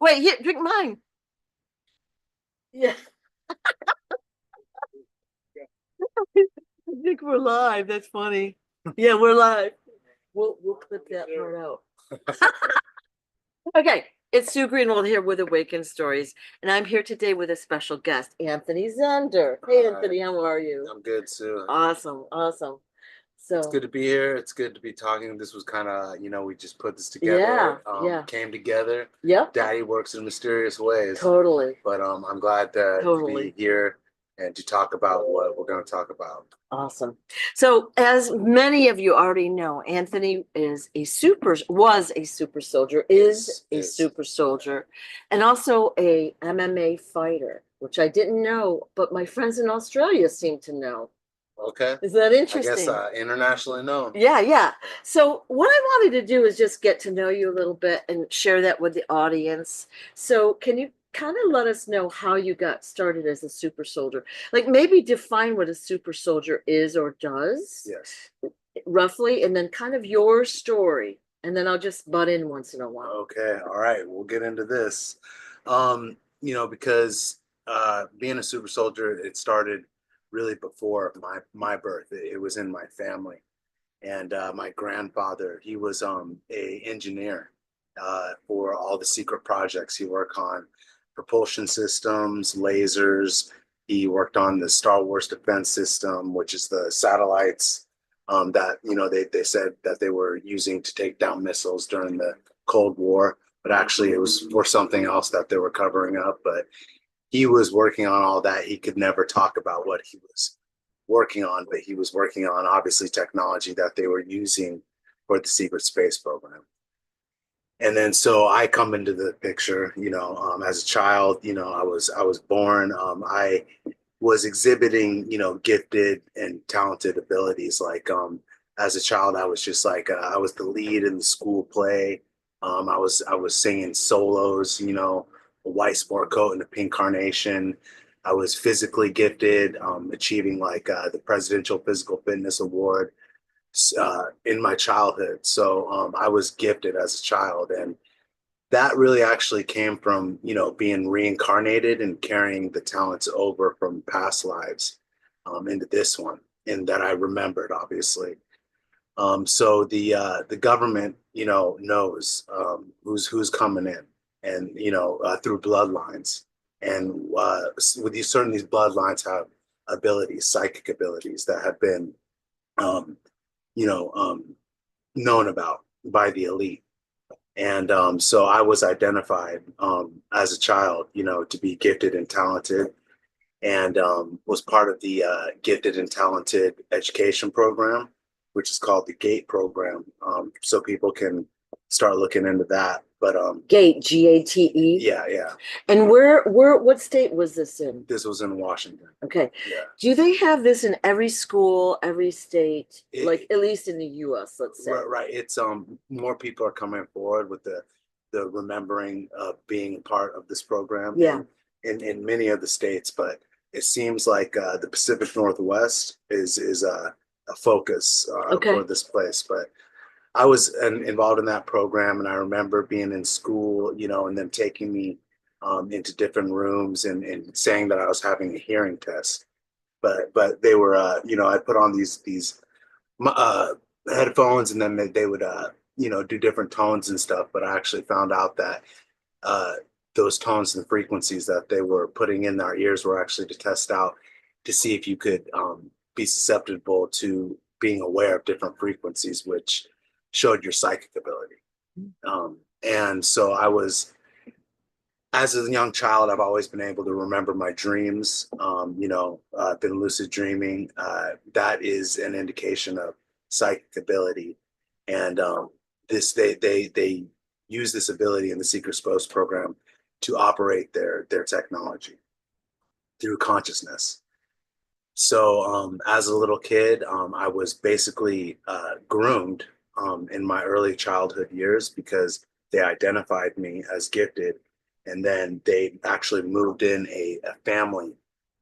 Wait, here, drink mine. Yeah, I think we're live. That's funny. Yeah, we're live. We'll clip that part out. Okay, it's Sue Greenwald here with Awaken Stories, and I'm here today with a special guest, Anthony Zender. Hey, Anthony, how are you? I'm good, Sue. Awesome, awesome. It's So, good to be here. It's good to be talking. This was kind of, we just put this yeah, together, yeah, came together. yep, Daddy works in mysterious ways, totally, but I'm glad to be totally. here and to talk about what we're going to talk about. Awesome. So, as many of you already know, Anthony was a super soldier, is a Is super soldier, and also a MMA fighter, which I didn't know, but my friends in Australia seem to know. okay. Is that I guess interesting? internationally known. Yeah, yeah. So, what I wanted to do is just get to know you a little bit and share that with the audience. So, can you kind of let us know how you got started as a super soldier? Like, maybe define what a super soldier is or does, Yes. roughly, and then kind of your story. And then I'll just butt in once in a while. Okay. All right. We'll get into this. Because being a super soldier, it started really before my birth. It was in my family. And my grandfather, he was a engineer for all the secret projects. He worked on propulsion systems, lasers. He worked on the Star Wars defense system, which is the satellites that they said that they were using to take down missiles during the Cold War, but actually it was for something else that they were covering up. But he was working on all that. He could never talk about what he was working on, but he was working on obviously technology that they were using for the secret space program. And then so I come into the picture, as a child, I was born. I was exhibiting, gifted and talented abilities. Like as a child, I was just like I was the lead in the school play. I was singing solos, a white sport coat and a pink carnation. I was physically gifted, achieving like the Presidential Physical Fitness Award in my childhood. So I was gifted as a child, and that really actually came from being reincarnated and carrying the talents over from past lives into this one, and that I remembered obviously. So the government knows who's coming in, and through bloodlines, and with these bloodlines have abilities, psychic abilities that have been um, you know um, known about by the elite. And so I was identified as a child, to be gifted and talented, and was part of the gifted and talented education program, which is called the GATE program. So people can start looking into that. But Gate, Gate. yeah, yeah, And what state was this in? this was in Washington. Okay. Yeah, Do they have this in every school, every state, like it, at least in the US, let's say? right, right. It's more people are coming forward with the remembering of being part of this program Yeah. in many of the states, but it seems like the Pacific Northwest is a focus for Okay. this place. But I was involved in that program, and I remember being in school, and them taking me into different rooms and saying that I was having a hearing test. But they were, I put on these uh, headphones, and then they would do different tones and stuff. But I actually found out that uh, those tones and frequencies that they were putting in our ears were actually to test out to see if you could be susceptible to being aware of different frequencies, which showed your psychic ability. And so I was, as a young child, I've always been able to remember my dreams. I've been lucid dreaming. That is an indication of psychic ability, and this they use this ability in the Secret Spouse program to operate their technology through consciousness. So as a little kid, I was basically groomed in my early childhood years because they identified me as gifted, and then they actually moved in a family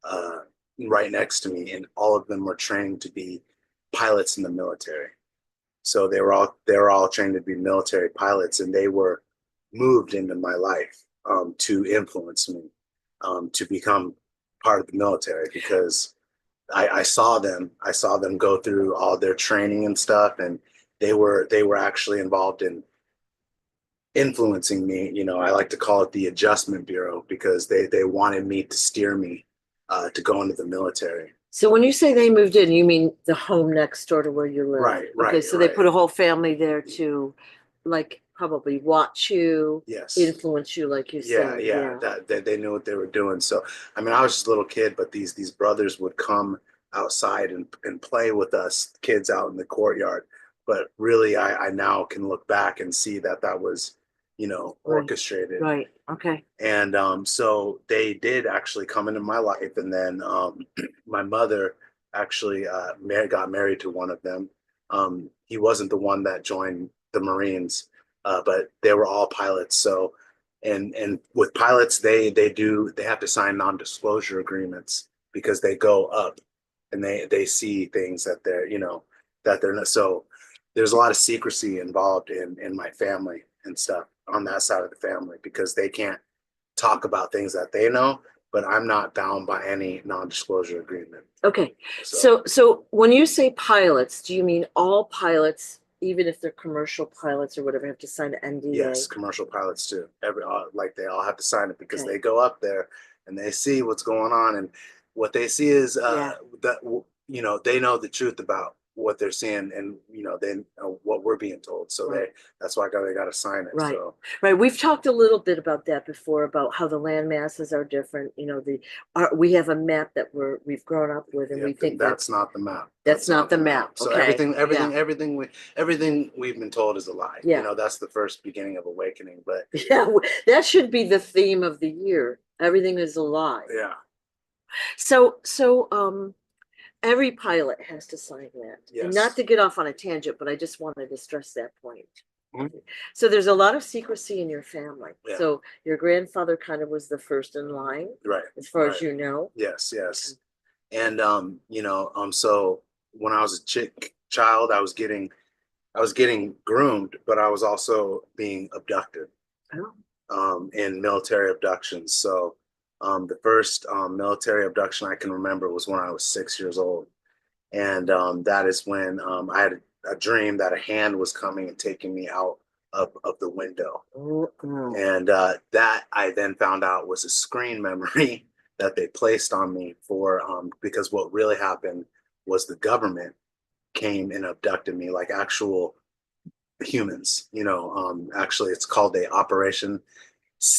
uh, right next to me, and all of them were trained to be pilots in the military. So they were all trained to be military pilots, and they were moved into my life. to influence me to become part of the military because I saw them go through all their training and stuff, and they were actually involved in influencing me. You know, I like to call it the Adjustment Bureau because they wanted me to steer me to go into the military. So when you say they moved in, you mean the home next door to where you live? Right, Okay, right, so they right. put a whole family there to, like, probably watch you, Yes. influence you, like you Yeah, said. yeah. That they knew what they were doing. So I mean, I was just a little kid, but these brothers would come outside and play with us kids out in the courtyard. But really, I now can look back and see that that was, you know, Right, orchestrated. right. Okay. And so they did actually come into my life. And then my mother actually got married to one of them. He wasn't the one that joined the Marines, but they were all pilots. So, and with pilots, they have to sign non-disclosure agreements because they go up and they see things that they're, you know, that they're not. So there's a lot of secrecy involved in my family and stuff on that side of the family because they can't talk about things that they know, but I'm not bound by any non-disclosure agreement. Okay. So So when you say pilots, do you mean all pilots, even if they're commercial pilots or whatever, have to sign an yes, NDA? commercial pilots too. Like they all have to sign it because Okay. they go up there and they see what's going on, and what they see is Yeah. that you know they know the truth about what they're seeing, and you know they know what we're being told. So Right. that's why they got to sign it. Right. So Right. We've talked a little bit about that before, about how the land masses are different. You know, we have a map that we've grown up with, and we yep, think and that's not the map. that's not the map. So Okay. Yeah. everything we've been told is a lie. You Yeah. know, that's the first beginning of awakening. But Yeah. That should be the theme of the year. Everything is a lie. yeah, So every pilot has to sign that. And not yes, to get off on a tangent, but I just wanted to stress that point. mhm, So there's a lot of secrecy in your family. yeah, So your grandfather kind of was the first in line, right, as far as right, you know. yes, yes. And you know, so when I was a child, I was getting groomed, but I was also being abducted Oh, in military abductions. So the first military abduction I can remember was when I was 6 years old. And that is when I had a dream that a hand was coming and taking me out of the window. oh, oh. And that I then found out was a screen memory that they placed on me for because what really happened was the government came and abducted me like actual humans. You know, actually, it's called a operation.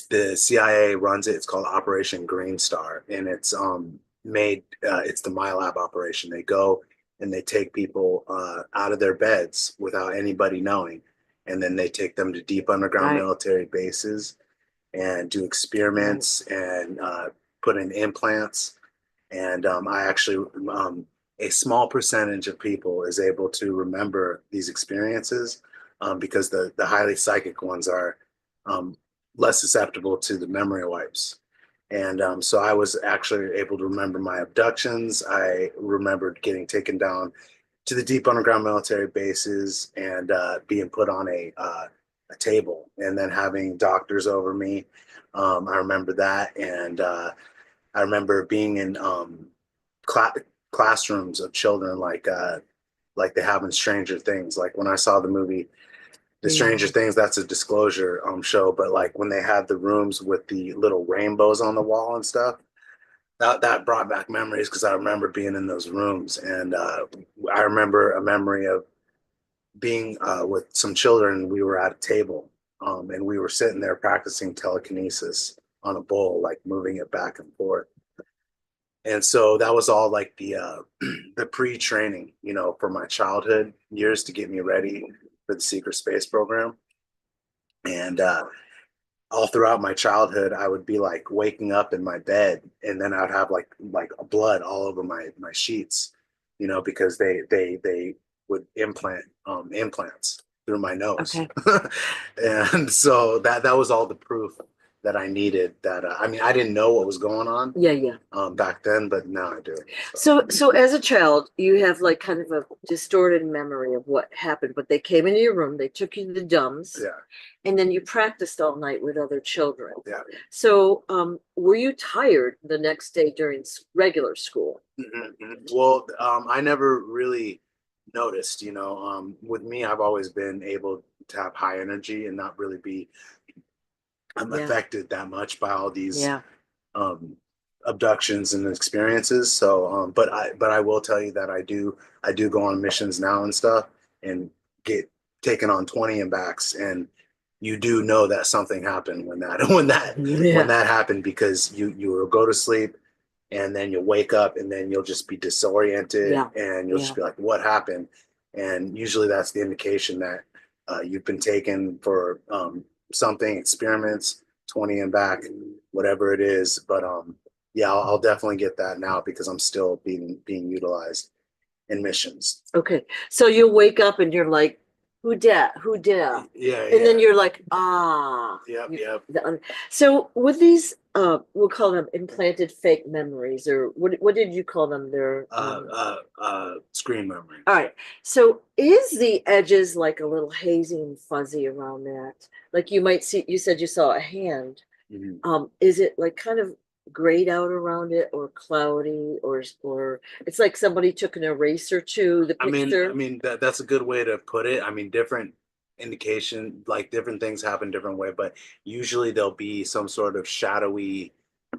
The CIA runs it. It's called Operation Green Star, and it's made. It's the MyLab operation. They go and they take people out of their beds without anybody knowing, and then they take them to deep underground Right, military bases and do right. experiments and put in implants. And I actually, a small percentage of people is able to remember these experiences because the highly psychic ones are um, less susceptible to the memory wipes. And so I was actually able to remember my abductions. I remembered getting taken down to the deep underground military bases and being put on a table and then having doctors over me. I remember that. And I remember being in cla- classrooms of children like they have in Stranger Things. Like when I saw the movie The Stranger Yeah. Things, that's a disclosure show, but like when they had the rooms with the little rainbows on the wall and stuff, that brought back memories because I remember being in those rooms, and I remember a memory of being with some children. We were at a table, and we were sitting there practicing telekinesis on a bowl, like moving it back and forth. And so that was all like the pre-training, you know, for my childhood years to get me ready for the secret space program. And all throughout my childhood, I would be like waking up in my bed, and then I'd have like blood all over my sheets, you know, because they would implant implants through my nose, Okay. and so that was all the proof that I needed. That I mean, I didn't know what was going on Yeah, yeah. back then, but now I do. So as a child, you have like kind of a distorted memory of what happened, but they came into your room, they took you to the dumps, Yeah, and then you practiced all night with other children. yeah. So, were you tired the next day during regular school? Well, I never really noticed. With me, I've always been able to have high energy and not really be Yeah, affected that much by all these yeah. um, abductions and experiences. So, but I will tell you that I do go on missions now and stuff and get taken on 20 and backs, and you do know that something happened when that when Yeah, that happened, because you will go to sleep and then you'll wake up and then you'll just be disoriented yeah, and you'll just yeah. be like, what happened? And usually that's the indication that you've been taken for something, experiments, 20 and back, whatever it is. But yeah, I'll definitely get that now because I'm still being utilized in missions. Okay. So you'll wake up and you're like, who dat? Who dat? Yeah, And then yeah. you're like, ah. Yep, yep. So with these, we'll call them implanted fake memories, or what did you call them? They're Screen memory. all right. So is the edges like a little hazy and fuzzy around that? Like you might see, you said you saw a hand. Mhm. Is it like kind of grayed out around it or cloudy or it's like somebody took an eraser to the I picture? mean that's a good way to put it. I mean, different indication, like different things happen different way, but usually there'll be some sort of shadowy,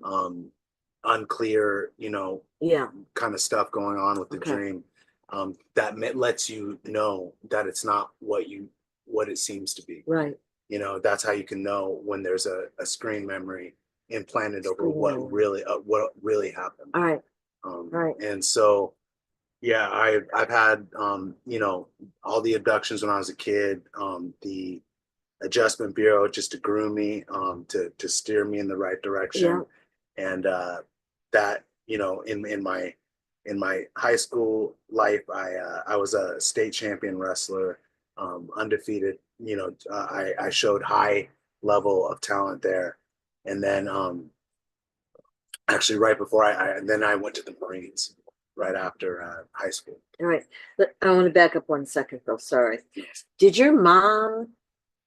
um, unclear, Yeah. kind of stuff going on with the Okay. dream, that lets you know that it's not what it seems to be. Right. That's how you can know when there's a screen memory implanted over Screen memory. what really happened. All right. Right. And so yeah, I've had all the abductions when I was a kid, the adjustment bureau just to groom me, to steer me in the right Yeah. direction, and that in my high school life, I was a state champion wrestler, undefeated. I showed high level of talent there, and then actually right before and then I went to the Marines right after high school. All right. I want to back up 1 second though. Sorry. Did your mom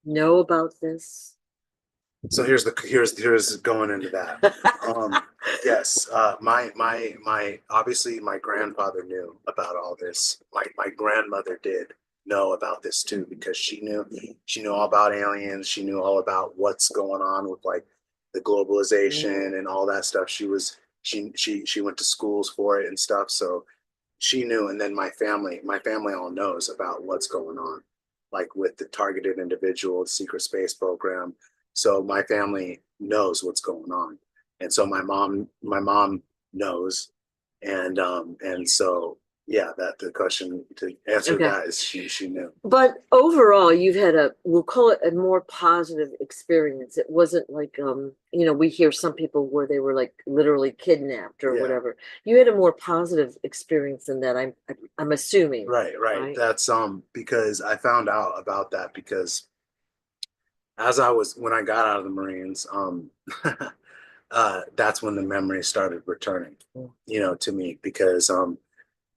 know about this? So here's going into that. Yes, my obviously my grandfather knew about all this. My grandmother did know about this too, because she knew all about aliens. She knew all about what's going on with like the globalization and all that stuff. She went to schools for it and stuff. So she knew, and then my family all knows about what's going on, like with the targeted individual secret space program. So my family knows what's going on, and so my mom knows, and so yeah, that the question to answer Okay. that is she knew. But overall, you've had we'll call it a more positive experience. It wasn't like, we hear some people where they were like literally kidnapped or Yeah. whatever. You had a more positive experience than that. I'm assuming, Right. right? That's because I found out about that because when I got out of the Marines, that's when the memories started returning, Mm. to me, because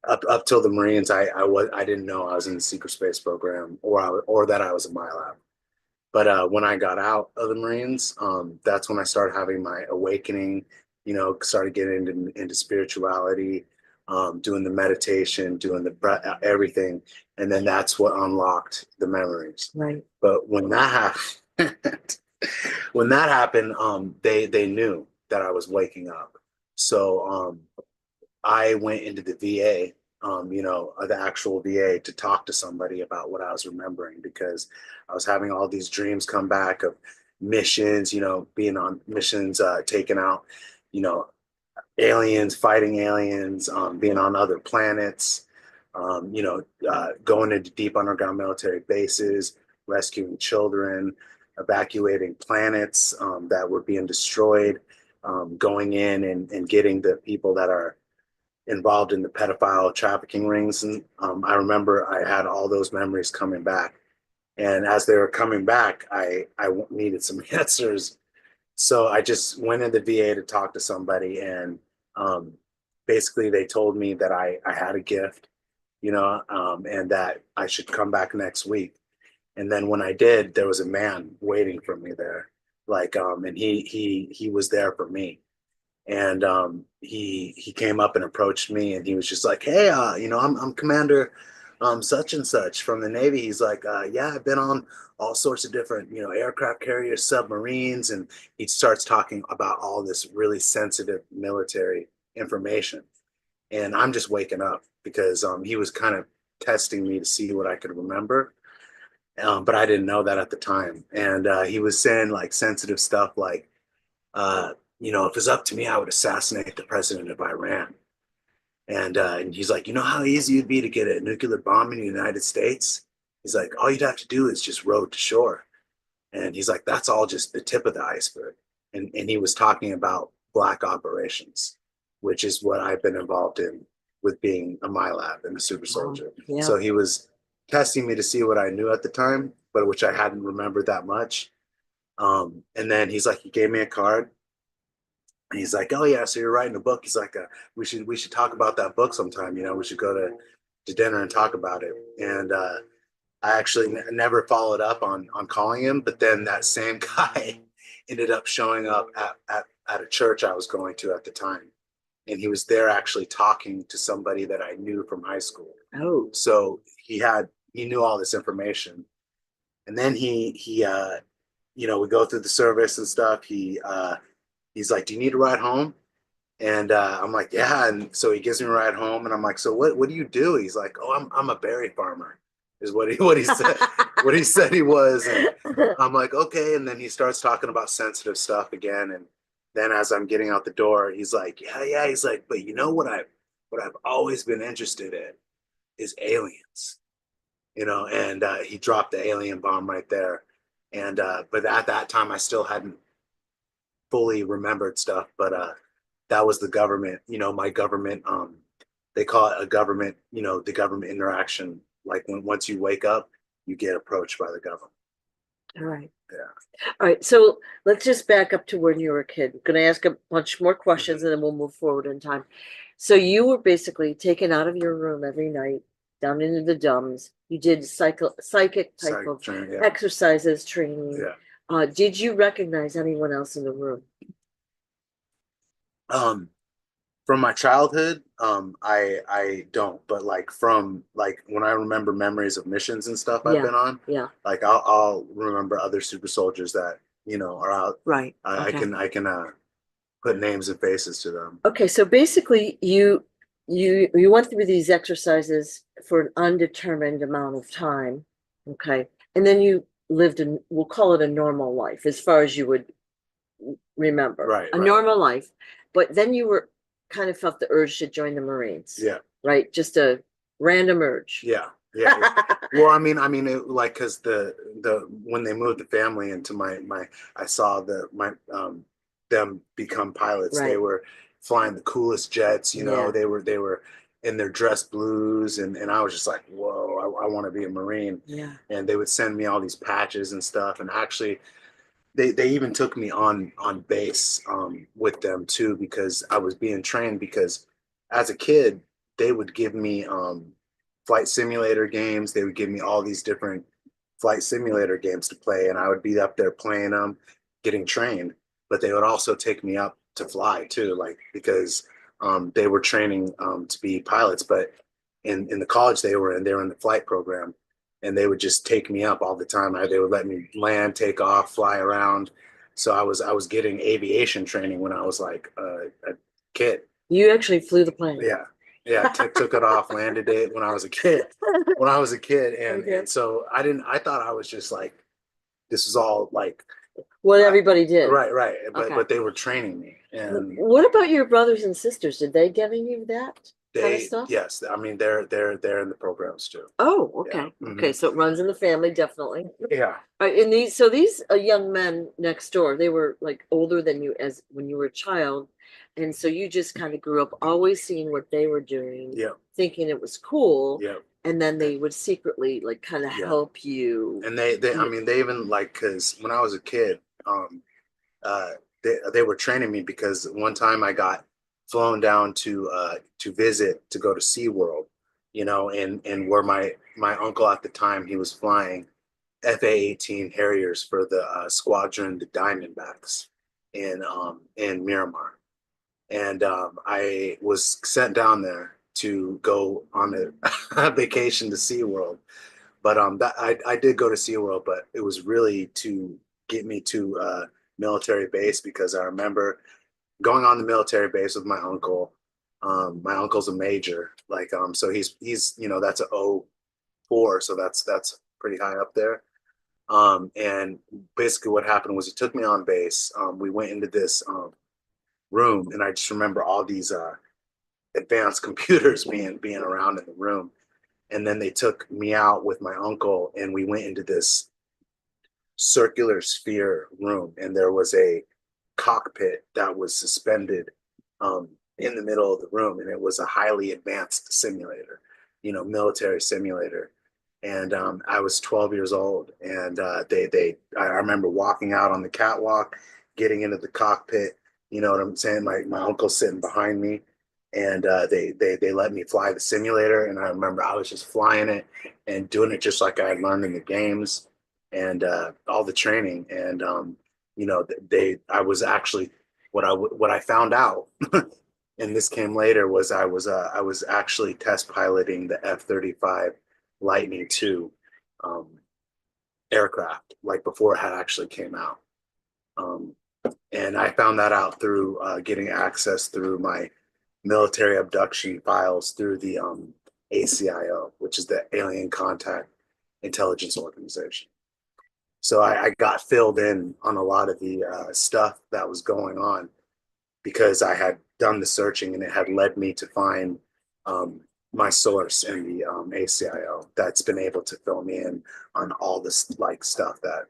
up till the Marines, I didn't know I was in the secret space program, or that I was in my lab. But when I got out of the Marines, that's when I started having my awakening. Started getting into spirituality, doing the meditation, doing the breath, everything, and then that's what unlocked the memories. Right. But when that happened, they knew that I was waking up. So I went into the VA, the actual VA, to talk to somebody about what I was remembering, because I was having all these dreams come back of missions, being on missions, taking out, you know, aliens, fighting aliens, being on other planets, going into deep underground military bases, rescuing children, evacuating planets that were being destroyed, going in and getting the people that are involved in the pedophile trafficking rings. And I remember I had all those memories coming back. And as they were coming back, I needed some answers So I just went in the VA to talk to somebody, and um, basically they told me that I had a gift, and that I should come back next week. And then when I did, there was a man waiting for me there, and he was there for me. And he came up and approached me, and he was just like, "Hey, I'm Commander such and such from the Navy." He's like, "Yeah, I've been on all sorts of different aircraft carriers, submarines," and he starts talking about all this really sensitive military information. And I'm just waking up because he was kind of testing me to see what I could remember, but I didn't know that at the time. And he was saying like sensitive stuff like, uh, if it's up to me, I would assassinate the president of Iran. And he's like, you know how easy it'd be to get a nuclear bomb in the United States? He's like, all you'd have to do is just row to shore. And he's like, that's all just the tip of the iceberg. And he was talking about black operations, which is what I've been involved in with being a MyLab and a super soldier. Yeah. So he was testing me to see what I knew at the time, but which I hadn't remembered that much. And then he's like, he gave me a card. And he's like, "Oh yeah, so you're writing a book?" He's like, "We should talk about that book sometime. We should go to dinner and talk about it." And I actually never followed up on calling him, but then that same guy ended up showing up at a church I was going to at the time, and he was there actually talking to somebody that I knew from high school. Oh. So he knew all this information, and then we go through the service and stuff. He's like, "Do you need a ride home?" And I'm like, "Yeah." And so he gives me a ride home, and I'm like, "So what do you do?" He's like, "Oh, I'm a berry farmer," is what he said what he said he was. And I'm like, "Okay." And then he starts talking about sensitive stuff again. And then as I'm getting out the door, he's like, "Yeah, yeah." He's like, "But you know what I've always been interested in is aliens." And he dropped the alien bomb right there. And but at that time, I still hadn't fully remembered stuff, but that was the government, my government, they call it a government, the government interaction. Like when once you wake up, you get approached by the government. All right. Yeah. All right. So let's just back up to when you were a kid. I'm going to ask a bunch more questions Mm-hmm. and then we'll move forward in time. So you were basically taken out of your room every night, down into the dumps. You did psychic type of Yeah. exercises, training. Yeah. Did you recognize anyone else in the room? Um, from my childhood, I don't, but like from like when I remember memories of missions and stuff I've Yeah. been on, Yeah. like I'll remember other super soldiers that are out. Right. I Okay. can put names and faces to them. Okay, so basically you went through these exercises for an undetermined amount of time, okay? And then you lived in, we'll call it a normal life as far as you would remember. Right, A right. normal life. But then you were kind of felt the urge to join the Marines. Yeah. Right? Just a random urge. Yeah, yeah. Well, like because the when they moved the family into my I saw them become pilots. They Right. were flying the coolest jets. Yeah. They were in their dress blues, and I was just like, whoa, I want to be a Marine. Yeah. And they would send me all these patches and stuff. And actually, they even took me on base with them too because I was being trained because as a kid they would give me flight simulator games. They would give me all these different flight simulator games to play, and I would be up there playing them, getting trained. But they would also take me up to fly too, like because they were training to be pilots. But in the college they were in the flight program, and they would just take me up all the time. They would let me land, take off, fly around. So I was getting aviation training when I was like a kid. You actually flew the plane. Yeah, yeah. Took it off, landed it when I was a kid. When I was a kid, and Okay. and so I didn't. I thought I was just like this is all like What everybody did. right, right. But Okay. but they were training me, and What about your brothers and sisters? Did they get any of that kind of stuff? yes. I mean they're in the programs too. Oh, okay. Yeah. Mm-hmm. Okay, so it runs in the family, definitely. Yeah. And these young men next door, they were like older than you as when you were a child, and so you just kind of grew up always seeing what they were doing, Yeah. thinking it was cool, Yeah. and then they would secretly like kind of Yeah. help you. And they I mean they even like because when I was a kid, uh, they were training me because one time I got flown down to visit to go to SeaWorld, you know, and where my uncle at the time, he was flying FA-18 Harriers for the squadron, the Diamondbacks in Miramar. And I was sent down there to go on a vacation to SeaWorld. But that I did go to SeaWorld, but it was really to get me to military base because I remember going on the military base with my uncle. My uncle's a major, like so he's you know that's a O4, so that's pretty high up there. And basically what happened was he took me on base. We went into this room, and I just remember all these advanced computers being around in the room. And then they took me out with my uncle, and we went into this circular sphere room, and there was a cockpit that was suspended in the middle of the room, and it was a highly advanced simulator, you know, military simulator. And I was 12 years old, and I remember walking out on the catwalk, getting into the cockpit. You know what I'm saying? My uncle's sitting behind me, and they let me fly the simulator. And I remember I was just flying it and doing it just like I had learned in the games and all the training. And you know, I was actually what I found out, and this came later, was I was actually test piloting the F-35 Lightning II um, aircraft, like before it had actually came out. Um, and I found that out through getting access through my military abduction files through the ACIO, which is the Alien Contact Intelligence Organization. So I got filled in on a lot of the stuff that was going on because I had done the searching, and it had led me to find um, my source in the ACIO that's been able to fill me in on all this like stuff that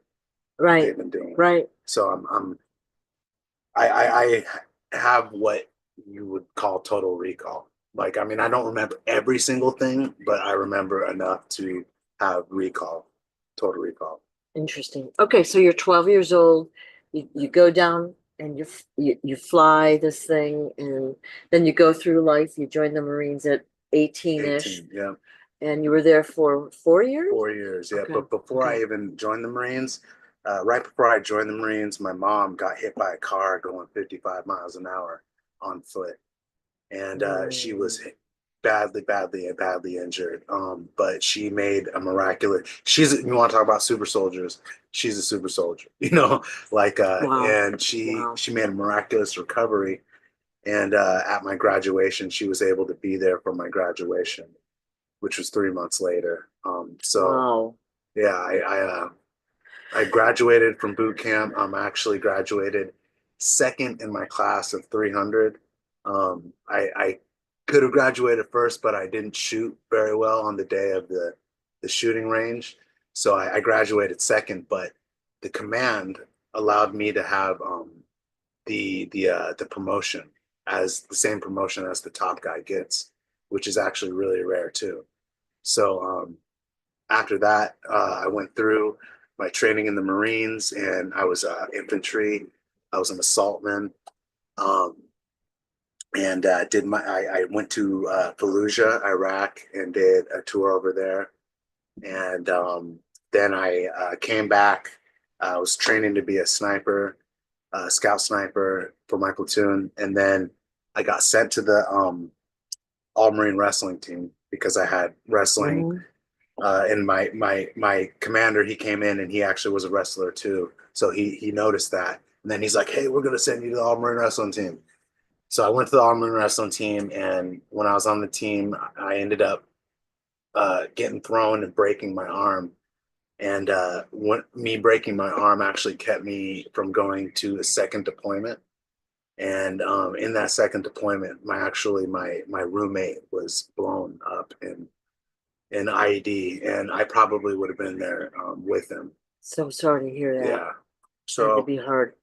Right, they've been doing. right. So I have what you would call total recall. Like, I mean, I don't remember every single thing, but I remember enough to have recall, total recall. Interesting. Okay, so you're 12 years old. You go down and you fly this thing, and then you go through life. You join the Marines at 18-ish, 18, yeah. and you were there for 4 years? 4 years, yeah. Okay. But before I Okay. even joined the Marines, right before I joined the Marines, my mom got hit by a car going 55 miles an hour on foot, and she was Mm. badly injured. But she made a miraculous. You want to talk about super soldiers? She's a super soldier, you know. Like, Wow. and she Wow. she made a miraculous recovery. And at my graduation, she was able to be there for my graduation, which was 3 months later. So Wow. yeah, I graduated from boot camp. I'm actually graduated second in my class of 300. I could have graduated first, but I didn't shoot very well on the day of the shooting range, so I graduated second. But the command allowed me to have the promotion as the same promotion as the top guy gets, which is actually really rare too. So after that, I went through my training in the Marines, and I was infantry. I was an assaultman, um, and I went to Fallujah, Iraq, and did a tour over there. And then I came back. I was training to be a sniper, scout sniper for my platoon, and then I got sent to the all Marine wrestling team because I had wrestling. Mhm. And my commander, he came in and he actually was a wrestler too. So he noticed that. And then he's like, "Hey, we're gonna send you to the All Marine Wrestling Team." So I went to the All Marine Wrestling Team, and when I was on the team, I ended up getting thrown and breaking my arm. And me breaking my arm actually kept me from going to a second deployment. And in that second deployment, my roommate was blown up in IED, and I probably would have been there with him. So sorry to hear that. Yeah. Had to So be hard.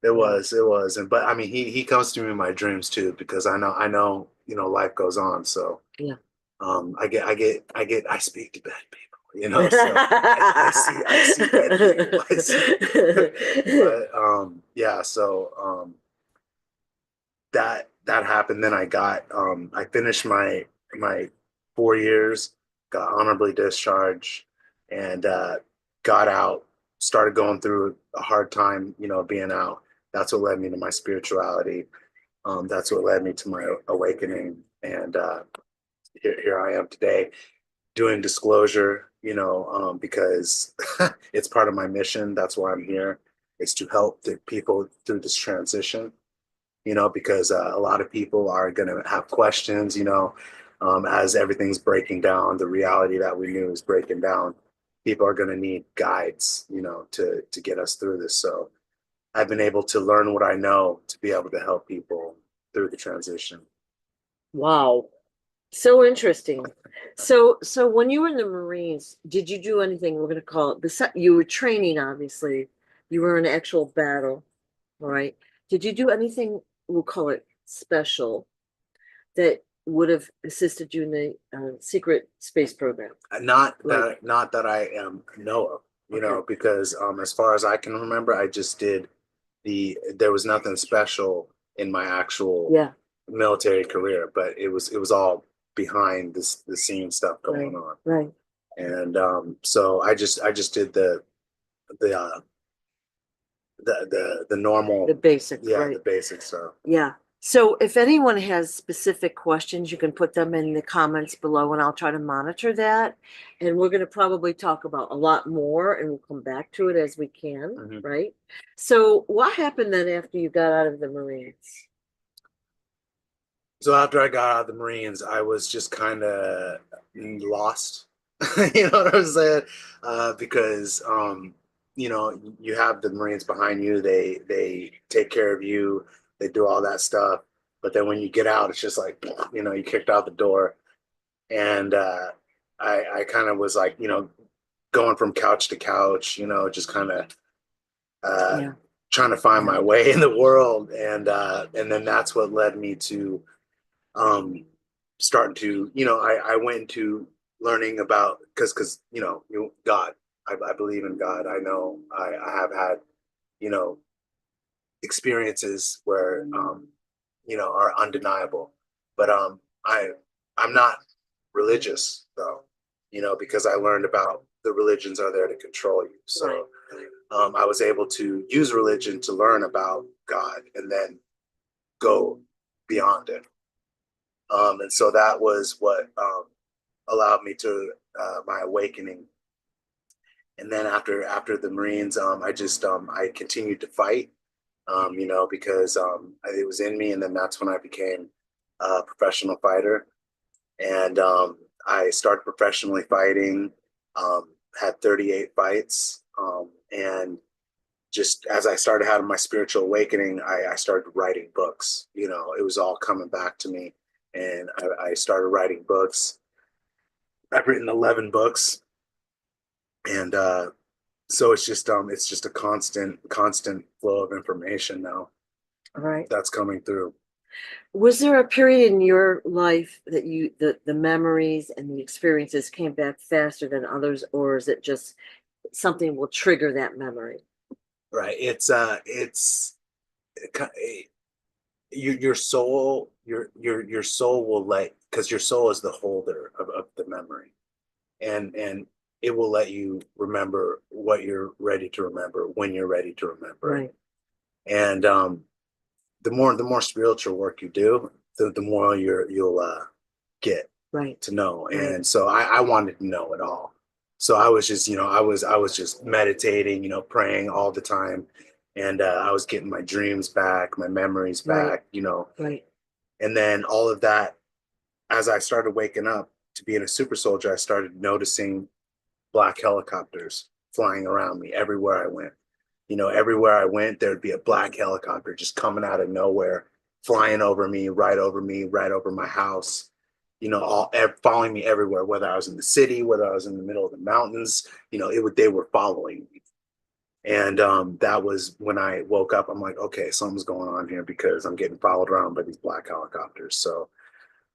Yeah. it was, and but I mean, he comes to me in my dreams too because I know, life goes on. So Yeah. I speak to bad people. So I see dead people. I see, but yeah, so that happened. Then I finished my 4 years, got honorably discharged, and got out. Started going through a hard time, being out. That's what led me to my spirituality. That's what led me to my awakening, and here I am today doing disclosure. Because it's part of my mission. That's why I'm here. Is to help the people through this transition, because a lot of people are going to have questions, as everything's breaking down, the reality that we knew is breaking down. People are going to need guides, to get us through this. So I've been able to learn what I know to be able to help people through the transition. Wow. So interesting. So when you were in the Marines, did you do anything, we're going to call it, besides you were training, obviously, you were in actual battle, all right? Did you do anything, we'll call it special, that would have assisted you in the secret space program? Like, Not that I know of, okay, because as far as I can remember, I just did there was nothing special in my actual yeah, military career, but it was all behind the scene stuff right, going on. right. And so I just did the uh the normal, The basic, yeah, the right. basic stuff. Yeah. So if anyone has specific questions, you can put them in the comments below and I'll try to monitor that. And we're going to probably talk about a lot more and we'll come back to it as we can, Mhm. right? So what happened then after you got out of the Marines? So after I got out of the Marines, I was just kind of lost. You know what I'm saying? Because you have the Marines behind you. They take care of you. They do all that stuff. But then when you get out, it's just like you kicked out the door. And I kind of was like going from couch to couch. Just kind of uh, Yeah, trying to find yeah, my way in the world. And then that's what led me to um, starting to, I went into learning about, because God, I believe in God. I know I have had, you know, experiences where, are undeniable, but I'm not religious though, because I learned about the religions are there to control you. right, So I was able to use religion to learn about God and then go beyond it. And so that was what allowed me to my awakening. And then after the Marines, I continued to fight, because it was in me. And then that's when I became a professional fighter. And I started professionally fighting, had 38 fights. And just as I started having my spiritual awakening, I started writing books. It was all coming back to me. And I started writing books. I've written 11 books. And so it's just a constant flow of information now all right. that's coming through. Was there a period in your life that the memories and the experiences came back faster than others, or is it just something will trigger that memory? Right. It's your soul, your soul will let, because your soul is the holder of the memory, and it will let you remember what you're ready to remember when you're ready to remember it. Right, And the more spiritual work you do, the more you'll get right, to know. right, And so I wanted to know it all. So I was just, I was just meditating, praying all the time. And I was getting my dreams back, my memories right, back. right. And then all of that, as I started waking up to being a super soldier, I started noticing black helicopters flying around me everywhere I went. Everywhere I went, there'd be a black helicopter just coming out of nowhere, flying over me, right over my house. Following me everywhere, whether I was in the city, whether I was in the middle of the mountains. They were following me. And that was when I woke up. I'm like, okay, something's going on here because I'm getting followed around by these black helicopters. So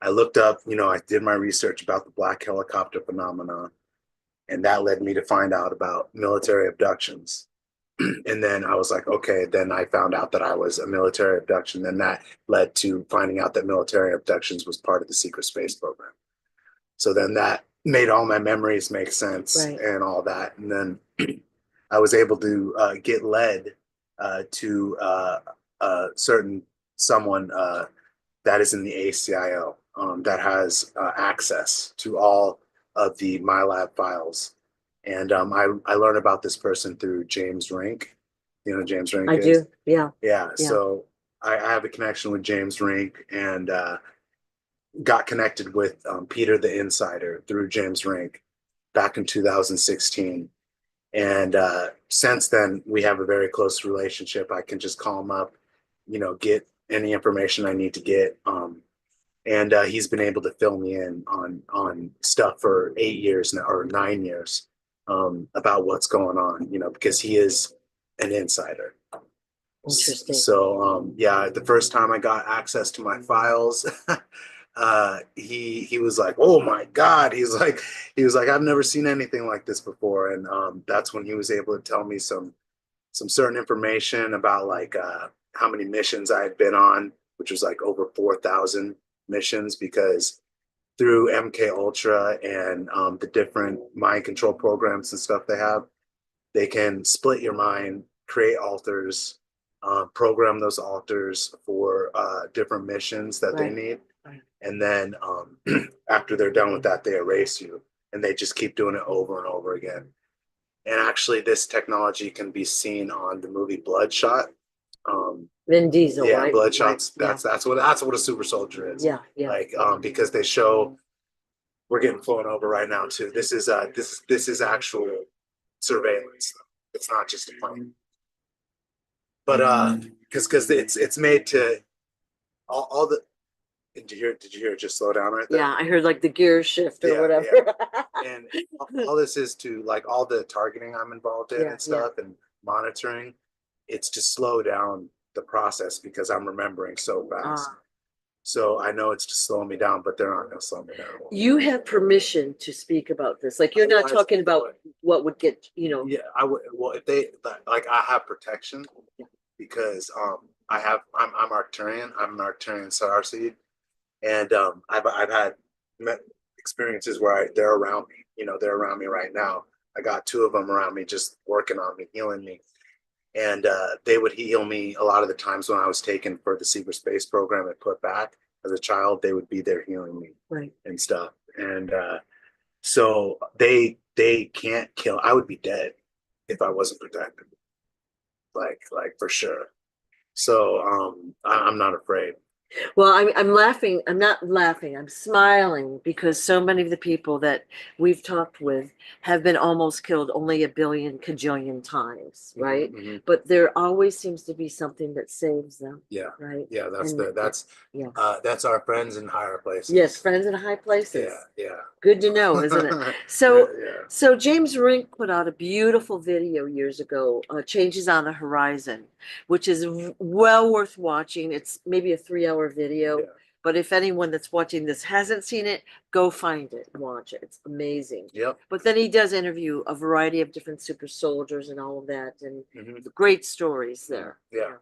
I looked up, I did my research about the black helicopter phenomenon. And that led me to find out about military abductions. And then I was like, okay, then I found out that I was a military abduction. Then that led to finding out that military abductions was part of the secret space program. So then that made all my memories make sense Right. and all that. And then I was able to get led to certain someone that is in the ACIO that has access to all of the MyLab files. And I learned about this person through James Rink. You know who James Rink I is? do. Yeah. Yeah. Yeah. So I have a connection with James Rink and got connected with Peter the Insider through James Rink back in 2016. And since then, we have a very close relationship. I can just call him up, get any information I need to get. And he's been able to fill me in on stuff for 8 years now or 9 years about what's going on, because he is an insider. Interesting. So yeah, the first time I got access to my files, he was like, "Oh my God!" He was like, "I've never seen anything like this before," and that's when he was able to tell me some certain information about like how many missions I had been on, which was like over 4,000 missions because through MK Ultra and the different mind control programs and stuff they can split your mind, create alters, program those alters for different missions that they Right. need. Right. And then after they're done with that, they erase you and they just keep doing it over and over again. And actually, this technology can be seen on the movie Bloodshot. Vin Diesel, Yeah, right? Right. Bloodshot's Yeah. that's what a super soldier is. Yeah. Yeah. Like because they show we're getting flown over right now too. This is actual surveillance. It's not just a plane. But because it's made to all the did you hear it just slow down right there? Yeah. I heard like the gear shift or Yeah, whatever. yeah. And all this is to like all the targeting I'm involved in Yeah. and Yeah. stuff and monitoring. It's to slow down the process because I'm remembering so fast. Ah. So I know it's just slowing me down, but they're not going to slow me down. You have permission to speak about this. Like you're not Otherwise, talking about what would get, you know. yeah, I would. Well, if they like, I have protection because I'm Arcturian. I'm an Arcturian star seed, and I've had experiences where they're around me. They're around me right now. I got two of them around me, just working on me, healing me, and they would heal me a lot of the times when I was taken for the secret space program and put back as a child. They would be there healing me Right. and stuff, and so they can't kill. I would be dead if I wasn't protected, like for sure. So I'm not afraid. Well, I'm laughing. I'm not laughing. I'm smiling because so many of the people that we've talked with have been almost killed only a billion cajillion times, right? Mm-hmm. But there always seems to be something that saves them, Yeah, right? yeah. And yeah. That's our friends in higher places. Yes, friends in high places. Yeah, yeah. Good to know, isn't it? So, Yeah. so James Rink put out a beautiful video years ago, Changes on the Horizon, which is well worth watching. It's maybe a 3 hour video, Yeah. but if anyone that's watching this hasn't seen it, go find it and watch it. It's amazing. Yep. But then he does interview a variety of different super soldiers and all of that, and great stories there. Yeah.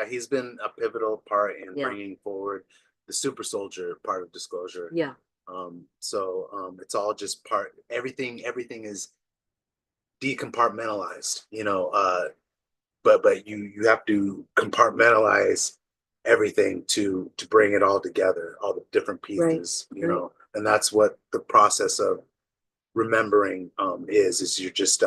He's been a pivotal part in Yeah. bringing forward the super soldier part of disclosure. Yeah. So it's all just part. Everything is decompartmentalized. But you have to compartmentalize everything to bring it all together, all the different pieces. Right. And that's what the process of remembering is you're just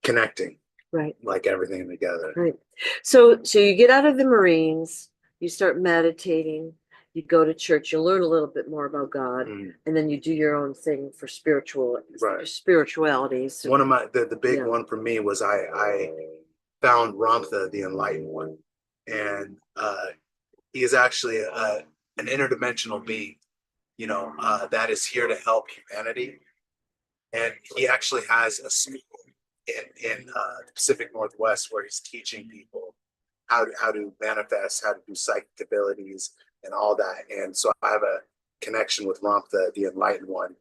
connecting Right. like everything together. Right. So you get out of the Marines, you start meditating, you go to church, you learn a little bit more about God, and then you do your own thing for spirituality. So, one of the big one for me was I found Ramtha the Enlightened One, and he is actually an interdimensional being, that is here to help humanity, and he actually has a school in the Pacific Northwest where he's teaching people how to manifest, how to do psychic abilities and all that. And so I have a connection with Ramtha, the Enlightened One,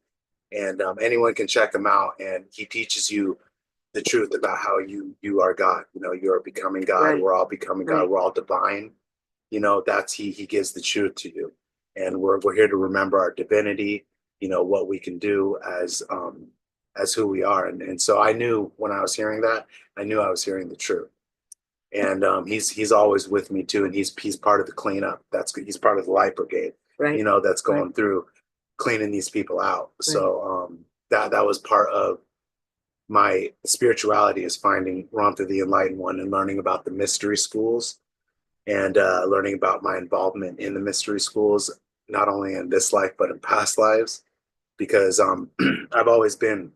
and anyone can check him out. And he teaches you the truth about how you are God. You know, you're becoming God. Right. We're all becoming God. Right. We're all divine. You know, that's he gives the truth to you, and we're here to remember our divinity. You know what we can do as who we are, and so I knew when I was hearing that, I knew I was hearing the truth. And he's always with me too, and he's part of the cleanup. He's part of the light brigade. You Right. know, that's Right. going through cleaning these people out. Right. So that was part of my spirituality, is finding Ramtha the Enlightened One and learning about the mystery schools, and learning about my involvement in the mystery schools, not only in this life but in past lives, because I've always been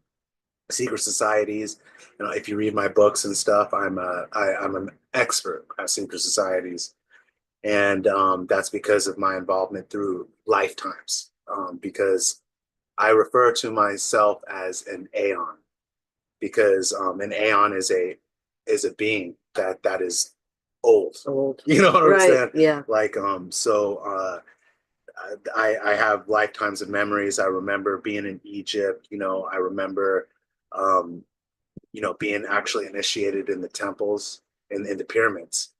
secret societies. You know, if you read my books and stuff, I'm an expert at secret societies, and that's because of my involvement through lifetimes. Because I refer to myself as an aeon, because an aeon is a being that is old. Old. You know what I'm Right. saying? Yeah. Like I have lifetimes of memories. I remember being in Egypt. You know, I remember um, you know, being actually initiated in the temples, in the pyramids,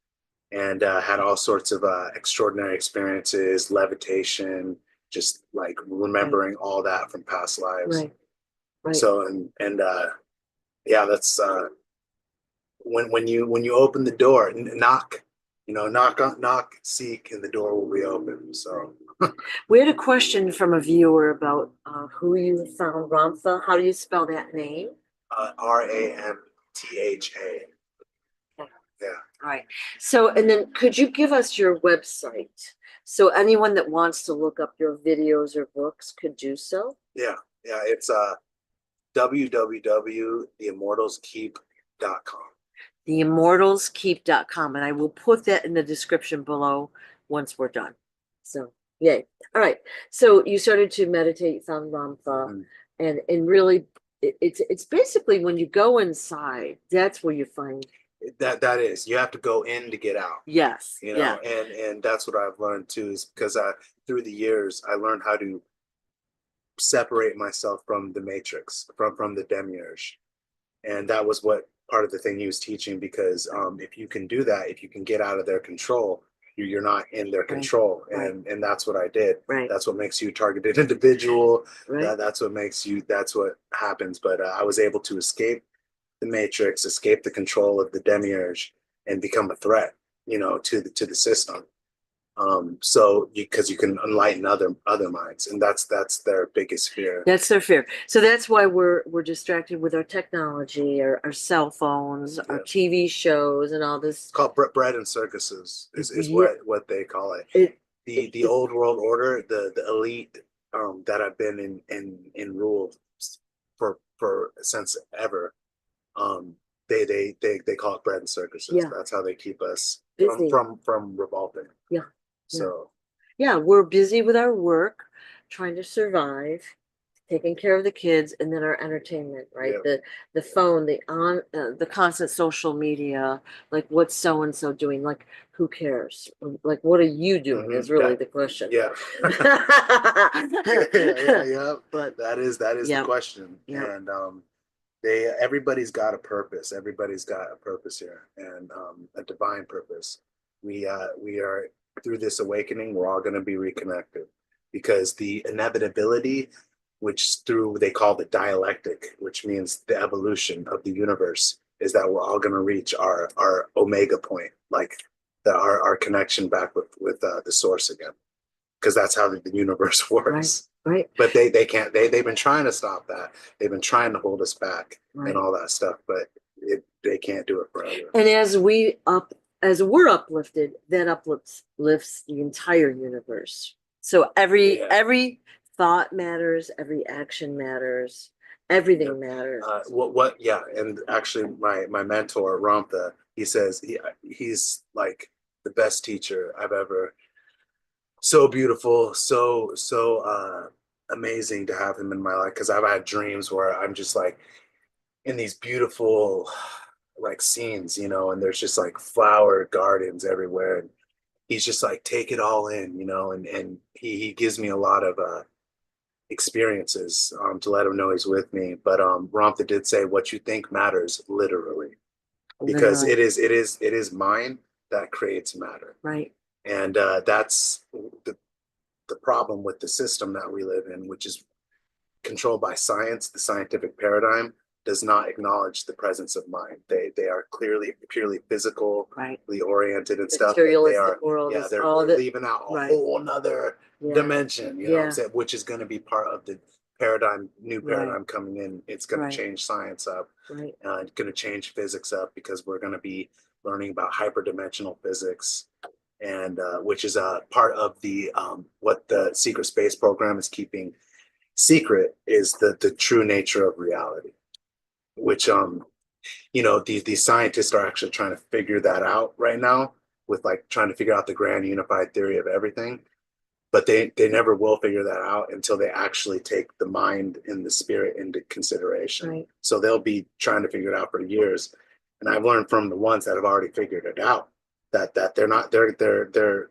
and had all sorts of extraordinary experiences, levitation, just like Right. remembering all that from past lives. Right. Right. So and yeah, that's when you open the door, knock, you know, knock, seek, and the door will be open. So We had a question from a viewer about who you found Ramtha. How do you spell that name? Ramtha. Okay. Yeah. All right. So, and then could you give us your website? So anyone that wants to look up your videos or books could do so. Yeah, yeah, it's www.theimmortalskeep.com. Theimmortalskeep.com. And I will put that in the description below once we're done. So, yay. All right. So you started to meditate, you found Ramtha, Mhm. and really it's basically when you go inside, that's where you find. That is, you have to go in to get out, Yes. you Yeah. know, and that's what I've learned too, is because through the years I learned how to separate myself from the matrix, from the demiurge, and that was what part of the thing he was teaching. Because if you can do that, if you can get out of their control, you're not in their Right. control, Right. and that's what I did. Right. That's what makes you a targeted individual. Right. That's what makes you. That's what happens. But I was able to escape the matrix, escape the control of the demiurge, and become a threat, you know, to the system. So because you can enlighten other minds, and that's their biggest fear. That's their fear. So that's why we're distracted with our technology, our cell phones, our Yeah. TV shows, and all this. It's called bread and circuses, is Yeah, what they call it. The it's old world order, the elite that have been in rule for since ever. Um, they call it bread and circuses. yeah, That's how they keep us busy. from revolting. Yeah, yeah, So yeah. We're busy with our work, trying to survive, taking care of the kids, and then our entertainment, right? yeah. The phone, the constant social media, like what's so and so doing? Like who cares? Like what are you doing is really That, the question. yeah. Yeah. But That is the yeah, question. yeah. And everybody's got a purpose. Everybody's got a purpose here, and a divine purpose. We are, through this awakening, we're all going to be reconnected, because the inevitability, which through they call the dialectic, which means the evolution of the universe, is that we're all going to reach our omega point, like our connection back with the source again, because that's how the universe Right, works. right, But they can't. They've been trying to stop that. They've been trying to hold us back and right. all that stuff, but they can't do it forever. And as we're uplifted, that lifts the entire universe. So Yeah. every thought matters, every action matters, Yeah. everything matters. What? Yeah. And actually, my mentor Ramtha, he says he's like the best teacher I've ever. So beautiful, so amazing to have him in my life, because I've had dreams where I'm just like in these beautiful like scenes, you know, and there's just like flower gardens everywhere, and he's just like take it all in, you know, and he gives me a lot of experiences to let him know he's with me. But Ramtha did say, "What you think matters, literally, because Literally. it is mind that creates matter." Right. And that's the problem with the system that we live in, which is controlled by science. The scientific paradigm does not acknowledge the presence of mind. They are clearly purely physically Right. oriented and stuff. But they Materialistic are, world yeah, is they're all that. leaving out a Right. whole nother Yeah. dimension, you know what I'm Yeah. saying, which is going to be part of the paradigm, new Right. paradigm coming in. It's going to Right. change science up. Right. It's going to change physics up because we're going to be learning about hyperdimensional physics, and which is a part of the what the secret space program is keeping secret, is the true nature of reality, which you know, these scientists are actually trying to figure that out right now, with like trying to figure out the grand unified theory of everything. But they never will figure that out until they actually take the mind and the spirit into consideration. Right. So they'll be trying to figure it out for years. And I've learned from the ones that have already figured it out that they're not their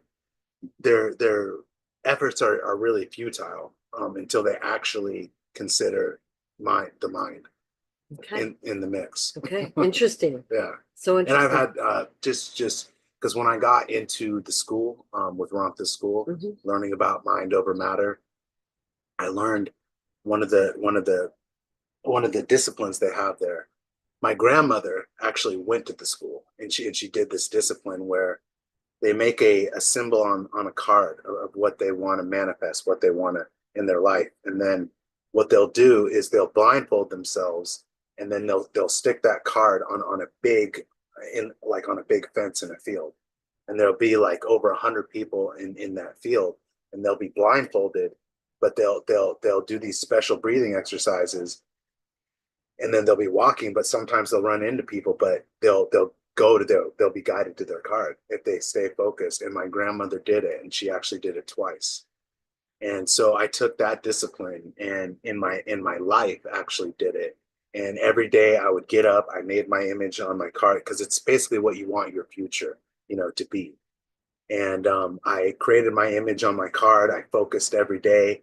efforts are really futile until they actually consider the mind Okay. in the mix. Okay. Interesting. Yeah. So And I've interesting. had just because when I got into the school with Rump's school, Hmm. learning about mind over matter, I learned one of the disciplines they have there. My grandmother actually went to the school, and she did this discipline where they make a symbol on a card of what they want to manifest, what they want to in their life, and then what they'll do is they'll blindfold themselves, and then they'll stick that card on a big, in like on a big fence in a field, and there'll be like over 100 people in that field, and they'll be blindfolded, but they'll do these special breathing exercises, and then they'll be walking, but sometimes they'll run into people, but they'll go to they'll be guided to their card if they stay focused. And my grandmother did it, and she actually did it twice. And so I took that discipline, and in my life actually did it. And every day I would get up, I made my image on my card, because it's basically what you want your future, you know, to be. And I created my image on my card. I focused every day,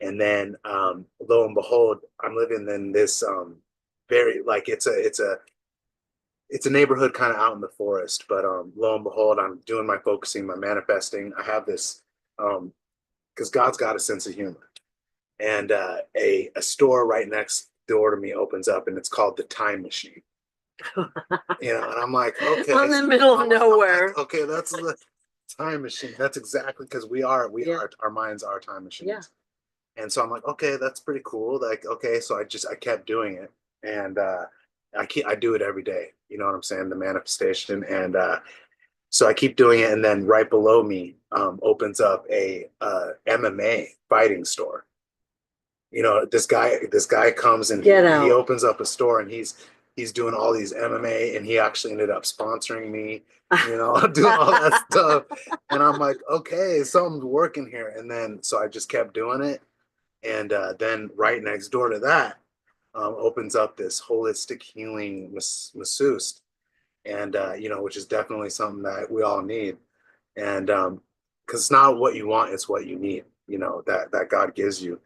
and then lo and behold, I'm living in this very, like, it's a neighborhood kind of out in the forest, but lo and behold, I'm doing my focusing, my manifesting. I have this because God's got a sense of humor, and a store right next door to me opens up, and it's called the Time Machine. You know, and I'm like, okay, On the middle of nowhere. okay, that's the time machine. That's exactly, because we Yeah. are, our minds are time Yeah. machines. And so I'm like, okay, that's pretty cool. Like, okay, so I kept doing it, and I do it every day. You know what I'm saying? The manifestation, and so I keep doing it, and then right below me opens up a MMA fighting store. You know, this guy comes, and Get he out. opens up a store, and he's doing all these MMA, and he actually ended up sponsoring me, you know, doing all that stuff. And I'm like, okay, something's working here. And then so I just kept doing it. And then right next door to that opens up this holistic healing masseuse, and you know, which is definitely something that we all need. And because it's not what you want, it's what you need, you know, that God gives you.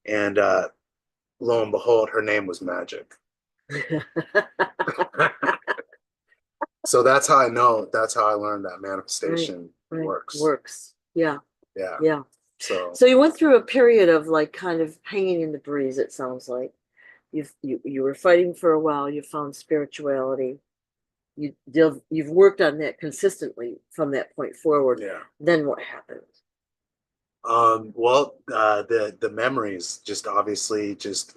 And lo and behold, her name was Magic. So that's how I know. That's how I learned that Right. manifestation Right. works. Works. Yeah. Yeah. Yeah. So So you went through a period of like kind of hanging in the breeze, it sounds like. You were fighting for a while, you found spirituality. You've worked on that consistently from that point forward. yeah. Then what happened? Well, the memories just obviously just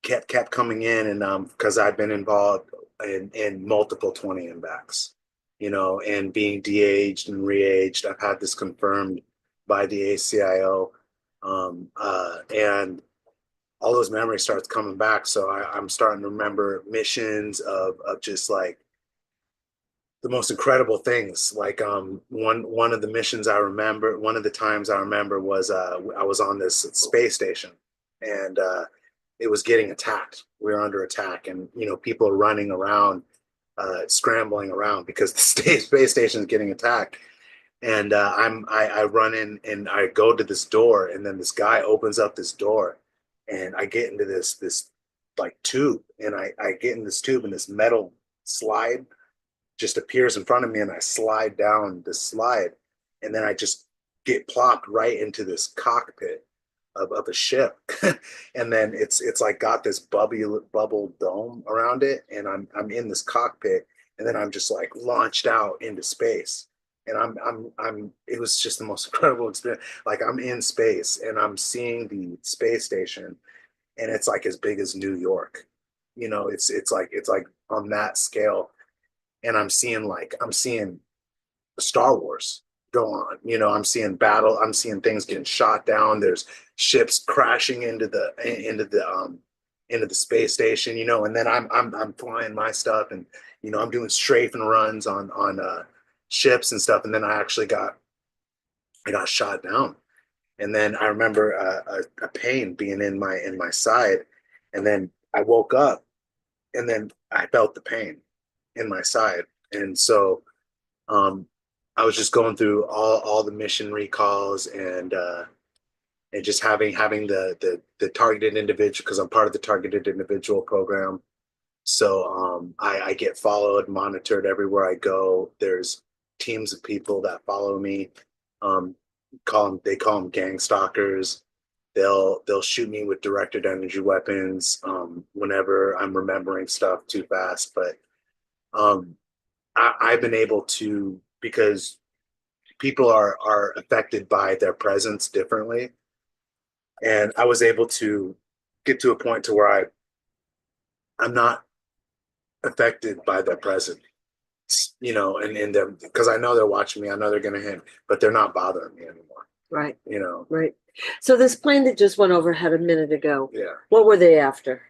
kept coming in, and because I'd been involved in multiple 20 and backs, you know, and being de-aged and re-aged. I've had this confirmed by the ACIO, and all those memories starts coming back. So I'm starting to remember missions of just like the most incredible things. Like one of the missions I remember, one of the times I remember was I was on this space station, and it was getting attacked. We were under attack, and you know, people are running around, scrambling around because the space station is getting attacked. And I run in and I go to this door, and then this guy opens up this door, and I get into this like tube, and I get in this tube, and this metal slide just appears in front of me, and I slide down the slide, and then I just get plopped right into this cockpit of a ship. And then it's like got this bubble dome around it, and I'm in this cockpit, and then I'm just like launched out into space. And I'm it was just the most incredible experience. Like I'm in space and I'm seeing the space station, and it's like as big as New York. You know, it's like on that scale. And I'm seeing Star Wars go on. You know, I'm seeing battle. I'm seeing things getting shot down. There's ships crashing into the space station. You know, and then I'm flying my stuff, and you know I'm doing strafing runs on ships and stuff. And then I got shot down. And then I remember a pain being in my side, and then I woke up, and then I felt the pain in my side, and so um, I was just going through all the mission recalls, and just having the targeted individual, because I'm part of the targeted individual program. So I get followed, monitored everywhere I go. There's teams of people that follow me. Um, they call them gang stalkers. They'll shoot me with directed energy weapons whenever I'm remembering stuff too fast. But um, I've been able to, because people are affected by their presence differently, and I was able to get to a point to where I'm not affected by their presence, you know, and them, because I know they're watching me, I know they're gonna hit, but they're not bothering me anymore, Right, you know. right. So this plane that just went overhead a minute ago, Yeah. what were they after?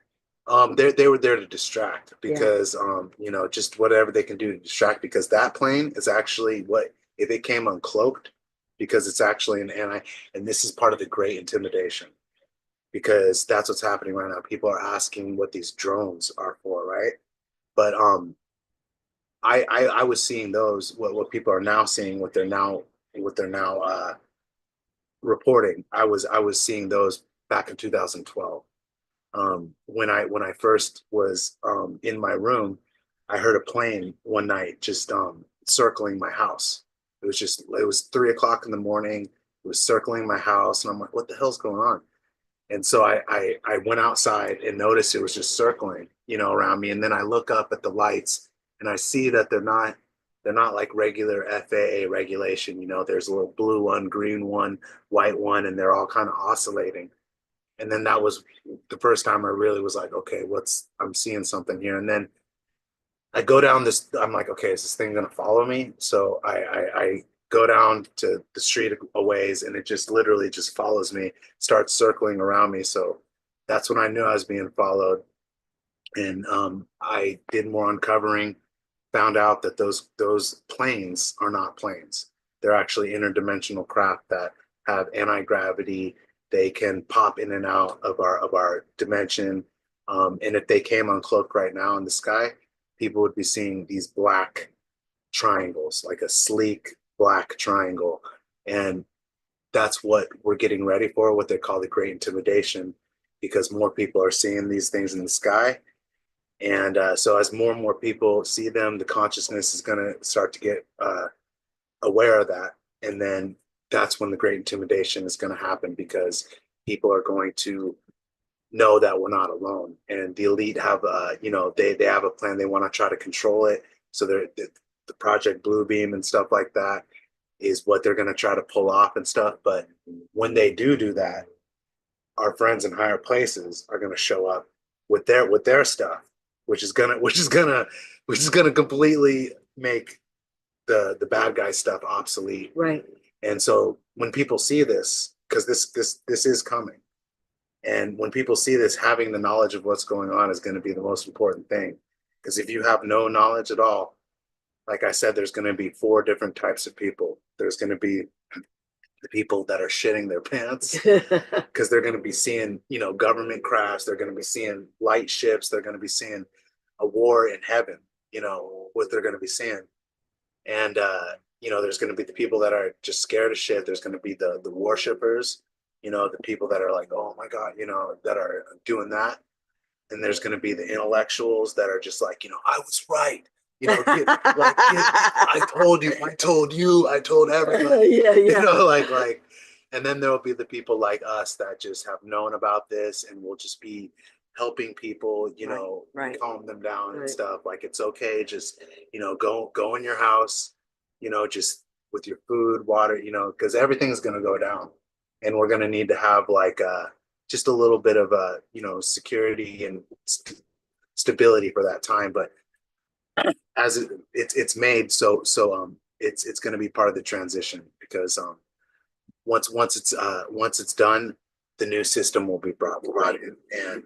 They were there to distract, Yeah. because you know, just whatever they can do to distract, because that plane is actually what, if it came uncloaked, because it's actually an anti, and this is part of the great intimidation, because that's what's happening right now. People are asking what these drones are for, right? But I was seeing those, what people are now seeing, what they're now reporting. I was seeing those back in 2012. When I first was in my room, I heard a plane one night just circling my house. It was 3 o'clock in the morning. It was circling my house, and I'm like, what the hell's going on? And so I went outside and noticed it was just circling, you know, around me. And then I look up at the lights, and I see that they're not like regular FAA regulation. You know, there's a little blue one, green one, white one, and they're all kind of oscillating. And then that was the first time I really was like, okay, I'm seeing something here. And then I go down this, I'm like, okay, is this thing gonna follow me? So I go down to the street a ways, and it just literally just follows me, starts circling around me. So that's when I knew I was being followed. And I did more uncovering, found out that those planes are not planes. They're actually interdimensional craft that have anti-gravity. They can pop in and out of our dimension. And if they came uncloaked right now in the sky, people would be seeing these black triangles, like a sleek black triangle. And that's what we're getting ready for, what they call the great intimidation, because more people are seeing these things in the sky. And so as more and more people see them, the consciousness is going to start to get aware of that. And then that's when the great intimidation is going to happen, because people are going to know that we're not alone. And the elite have, you know, they have a plan. They want to try to control it. So the Project Bluebeam and stuff like that is what they're going to try to pull off and stuff. But when they do that, our friends in higher places are going to show up with their stuff, which is gonna completely make the bad guy stuff obsolete. Right. And so when people see this, because this is coming, and when people see this, having the knowledge of what's going on is going to be the most important thing. Because if you have no knowledge at all, like I said, there's going to be four different types of people. There's going to be the people that are shitting their pants, because they're going to be seeing, you know, government crafts. They're going to be seeing light ships. They're going to be seeing a war in heaven, you know, what they're going to be seeing. And there's going to be the people that are just scared of shit. There's going to be the worshipers, the people that are like, oh my God, that are doing that. And there's going to be the intellectuals that are just like, I was right. I told you, I told everybody, Yeah, yeah. and then there'll be the people like us that just have known about this and will just be helping people, Right. calm them down and Right. stuff. Like it's okay, just go in your house, just with your food, water, because everything's gonna go down, and we're gonna need to have like just a little bit of security and stability for that time. But as it's made, so it's going to be part of the transition because once it's done, the new system will be brought in, and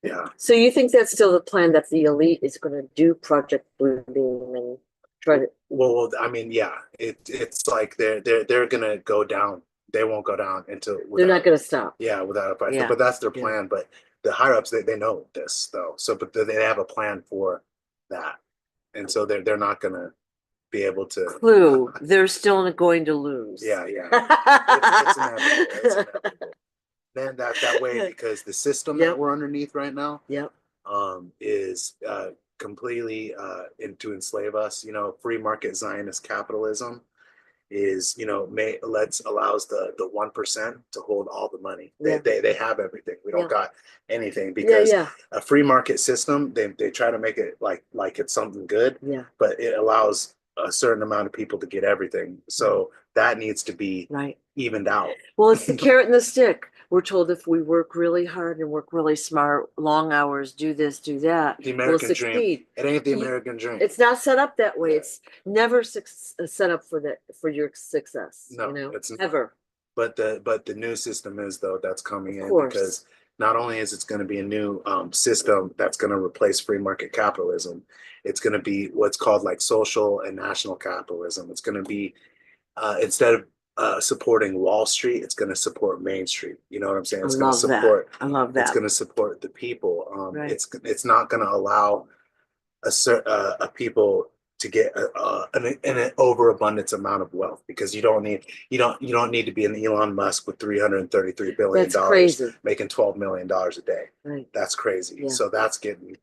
yeah. So you think that's still the plan, that the elite is going to do Project Bluebeam and try to? Well, I mean, yeah, it's like they're gonna go down. They won't go down until They're not without, going to stop. yeah, without a fight. Yeah. But that's their Yeah. plan. But the higher ups, they know this though. So, but they have a plan for that, and so they're not gonna be able to. Clue, they're still going to lose. Yeah, yeah. It's inevitable. It's inevitable. Then that way, because the system that Yep. we're underneath right now, Yep. is completely to enslave us. Free market Zionist capitalism is allows the 1% to hold all the money. Yeah. They have everything. We don't Yeah. got anything, Yeah, because yeah. a free market system, they try to make it like it's something good, Yeah. but it allows a certain amount of people to get everything. So that needs to be Right. evened out. Well, it's the carrot and the stick. We're told if we work really hard and work really smart, long hours, do this, do that, The we'll American dream. succeed. It ain't the American dream. It's not set up that way. Yeah. It's never set up for your success. No, it's not. Ever. But the new system is, though, that's coming in, course. because not only is it going to be a new system that's going to replace free market capitalism, it's going to be what's called like social and national capitalism. It's going to be instead of supporting Wall Street, it's going to support Main Street. You know what I'm saying? It's going to support. I love that. It's going to support the people. Right. It's not going to allow a people to get an overabundance amount of wealth, because you don't need to be an Elon Musk with $333 billion making $12 million a day. Right. That's crazy. Yeah. So that's getting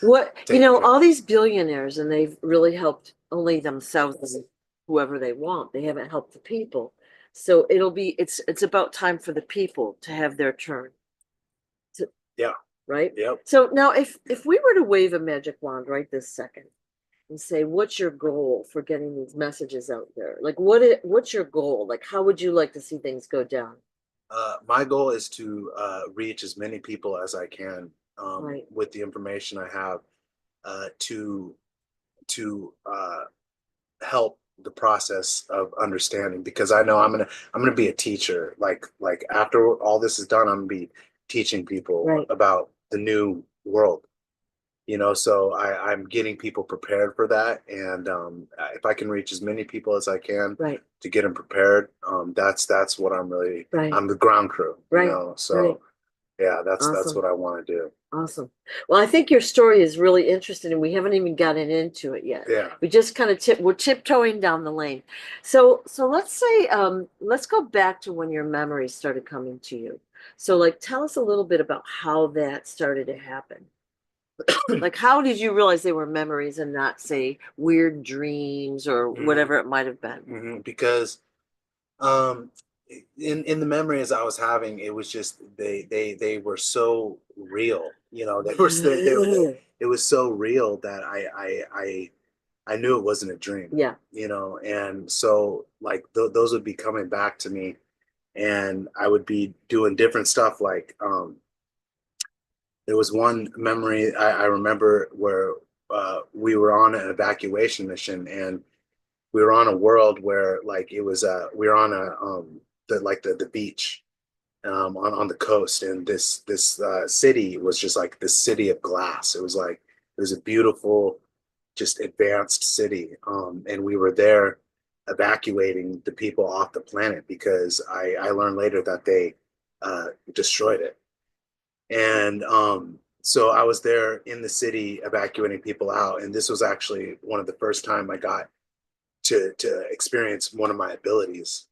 what taken care of. all these billionaires, and they've really helped only themselves and whoever they want. They haven't helped the people. So it's about time for the people to have their turn. Yeah. Right? Yep. So now if we were to wave a magic wand right this second and say, what's your goal for getting these messages out there? Like what's your goal? Like, how would you like to see things go down? My goal is to reach as many people as I can Right. with the information I have to help the process of understanding, because I know I'm gonna be a teacher. Like after all this is done, I'm gonna be teaching people Right. about the new world. So I'm getting people prepared for that, and if I can reach as many people as I can, Right. to get them prepared, that's what I'm really. Right. I'm the ground crew. Right. So Right. yeah, that's Awesome. what I want to do. Awesome. Well, I think your story is really interesting, and we haven't even gotten into it yet. Yeah. We just kind of we're tiptoeing down the lane. So let's say let's go back to when your memories started coming to you. So like tell us a little bit about how that started to happen. Like how did you realize they were memories and not, say, weird dreams or whatever it might have been? Because um in the memories I was having, it was just they were so real. They were it was so real that I knew it wasn't a dream. Yeah. And so like those would be coming back to me, and I would be doing different stuff. Like there was one memory I remember where we were on an evacuation mission, and we were on a world where like it was we were on the beach on the coast, and this city was just like this city of glass. It was a beautiful, just advanced city, and we were there evacuating the people off the planet, because I learned later that they destroyed it. And so I was there in the city evacuating people out, and this was actually one of the first time I got to experience one of my abilities,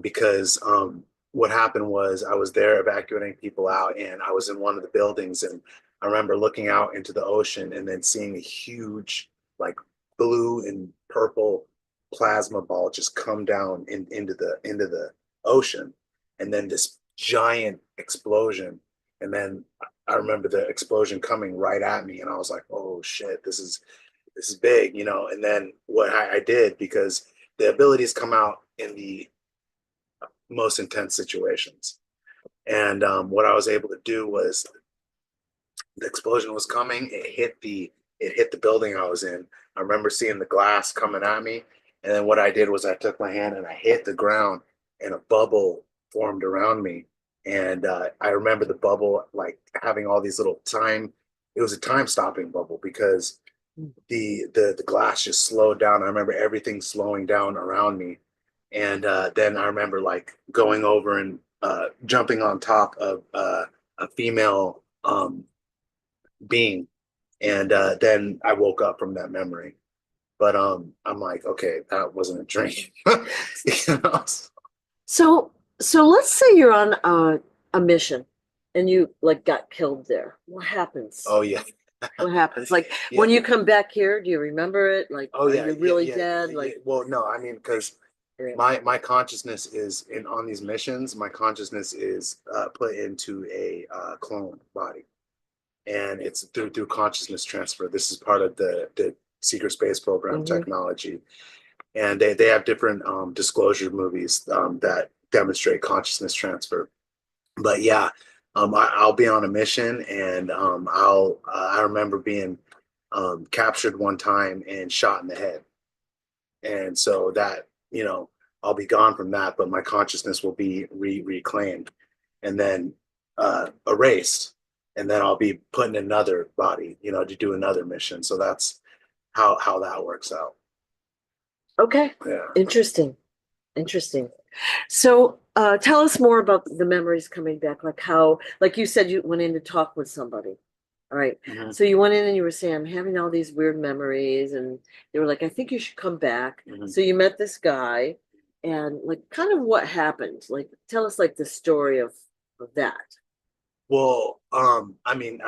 because what happened was I was there evacuating people out, and I was in one of the buildings, and I remember looking out into the ocean and then seeing a huge, like, blue and purple plasma ball just come down into the ocean, and then this giant explosion, and then I remember the explosion coming right at me, and I was like, "Oh shit, this is big," you know. And then what I did, because the abilities come out in the most intense situations, and what I was able to do was, the explosion was coming. It hit the building I was in. I remember seeing the glass coming at me, and then what I did was I took my hand and I hit the ground, and a bubble formed around me. And I remember the bubble like having all these little time. It was a time stopping bubble because the glass just slowed down. I remember everything slowing down around me, and then I remember like going over and jumping on top of a female being, and then I woke up from that memory. But I'm like, okay, that wasn't a dream. You know? So, so let's say you're on a mission and you like got killed there. What happens? Oh yeah. What happens? Like Yeah. when you come back here, do you remember it? Like, Oh are yeah. you Yeah. really Yeah. dead? Yeah. Like, Well, no, I mean, because my consciousness is in on these missions. My consciousness is put into a clone body, and it's through consciousness transfer. This is part of the secret space program Mhm. technology, and they have different disclosure movies that demonstrate consciousness transfer. But yeah, I'll be on a mission, and I remember being captured one time and shot in the head, and so that, you know, I'll be gone from that, but my consciousness will be reclaimed, and then erased, and then I'll be put in another body, you know, to do another mission. So that's how that works out. Okay. Yeah. Interesting. Interesting. So, tell us more about the memories coming back. Like how, like you said, you went in to talk with somebody. All right. Mhm. So you went in and you were saying, I'm having all these weird memories, and they were like, I think you should come back. Mhm. So you met this guy, and like, kind of what happened? Like, tell us like the story of that. Well, I mean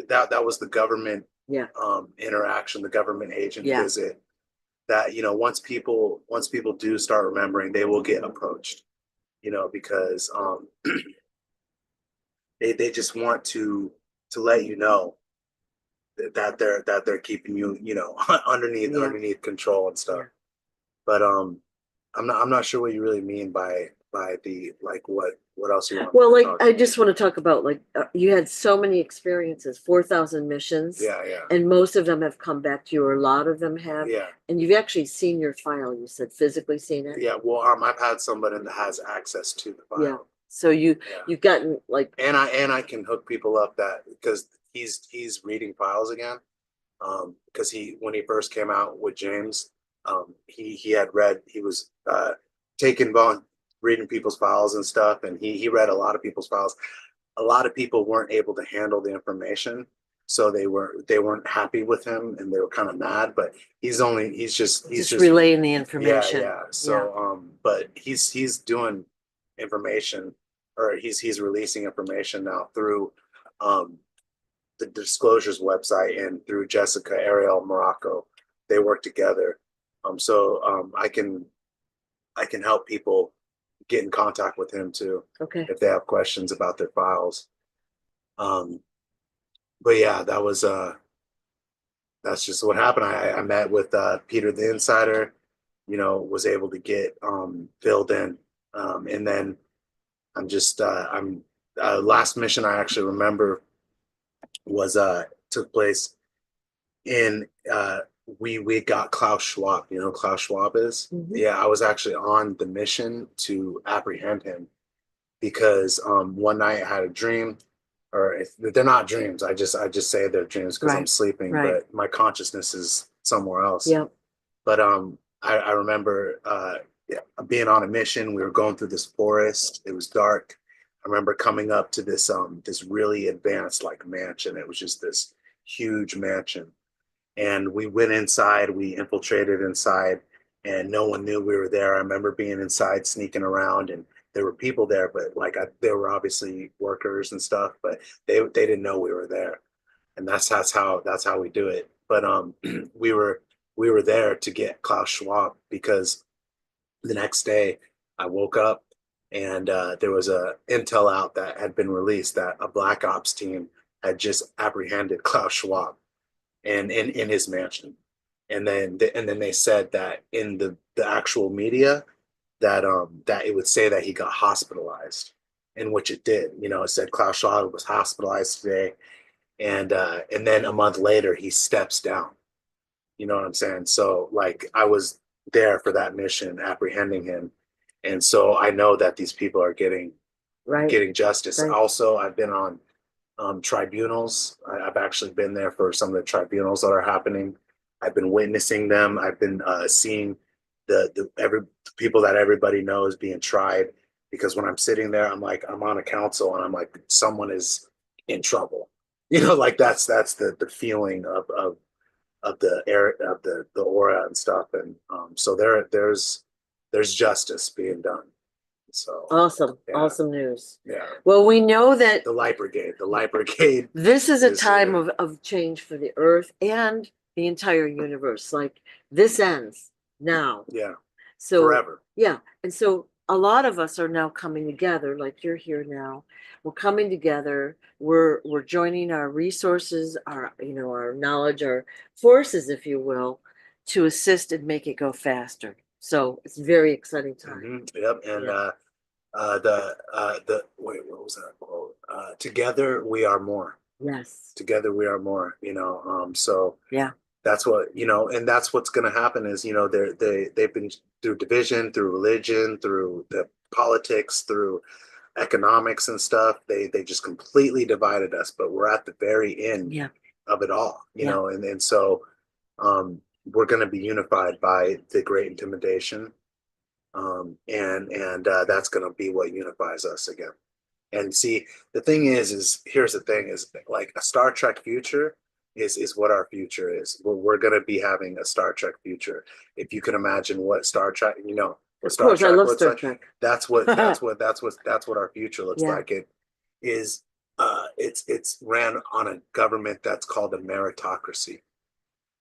that was the government Yeah. interaction, the government agent Yeah. visit. That, you know, once people do start remembering, they will get approached. You know, because they just want to let you know that they're keeping you, you know, Yeah. underneath control and stuff. Yeah. But I'm not sure what you really mean by the, like, what else you want Well, to like talk I about. just want to talk about like you had so many experiences, 4,000 missions, Yeah, yeah, and most of them have come back to you, or a lot of them have, yeah, and you've actually seen your file. You said physically seen it. yeah. Well, I've had somebody that has access to the Yeah. file. So Yeah, you've gotten like and I can hook people up that, because he's reading files again. Because he, when he first came out with James, he had read, he was taken on reading people's files and stuff, and he read a lot of people's files. A lot of people weren't able to handle the information, so they weren't happy with him, and they were kind of mad. But he's just just relaying the yeah, information. yeah. Yeah. So but he's doing information, or he's releasing information now through um the Disclosures website and through Jessica Ariel Morocco. They work together. So I can help people get in contact with him too Okay. if they have questions about their files. Um, but yeah, that's just what happened. I met with Peter the Insider, you know, was able to get filled in, and then I'm last mission I actually remember was took place in we got Klaus Schwab. You know who Klaus Schwab is? Hmm. Yeah, I was actually on the mission to apprehend him, because one night I had a dream, or if they're not dreams, I just say they're dreams because I'm Right. sleeping, Right. but my consciousness is somewhere else. Yeah. But I remember yeah, being on a mission. We were going through this forest. It was dark. I remember coming up to this really advanced like mansion. It was just this huge mansion, and we went inside, we infiltrated inside, and no one knew we were there. I remember being inside sneaking around, and there were people there, but there were obviously workers and stuff, but they didn't know we were there, and that's how we do it. But we were we were there to get Klaus Schwab because the next day I woke up and there was a intel out that had been released that a black ops team had just apprehended Klaus Schwab in his mansion, and then they said that in the actual media that it would say that he got hospitalized, in which it did. You know, it said Klaus Schwab was hospitalized today, and then a month later he steps down. You know what I'm saying? So like I was there for that mission, apprehending him, and so I know that these people are Right. getting justice. Right. Also, I've been on tribunals. Have actually been there for some of the tribunals that are happening. I've been witnessing them. I've been seeing the every people that everybody knows being tried. Because when I'm sitting there, I'm like I'm on a council, and I'm like someone is in trouble. You know, like that's the feeling of the air of the aura and stuff, and so there's justice being done. So Awesome. yeah, Awesome news. yeah. Well, we know that The light brigade this is a is time here. of change for the earth and the entire universe. Like this ends now. Yeah, So, forever. yeah. And so a lot of us are now coming together, like you're here now. We're coming together. We're joining our resources, our our knowledge, our forces, if you will, to assist and make it go faster. So it's a very exciting time. Yep. And Yeah. the wait, what was that quote? Together we are more. Yes. Together we are more. So Yeah. that's what and that's what's going to happen is they've been through division, through religion, through the politics, through economics and stuff. They just completely divided us, but we're at the very end Yeah. of it all, Yeah. and so we're going to be unified by the great intimidation, and that's going to be what unifies us again. And see, the thing is here's the thing: is like a Star Trek future is what our future is. We're going to be having a Star Trek future. If you can imagine what Star Trek, what Of Star course, I Trek love looks Star like, Trek. that's what our future looks Yeah. like. It is it's ran on a government that's called a meritocracy,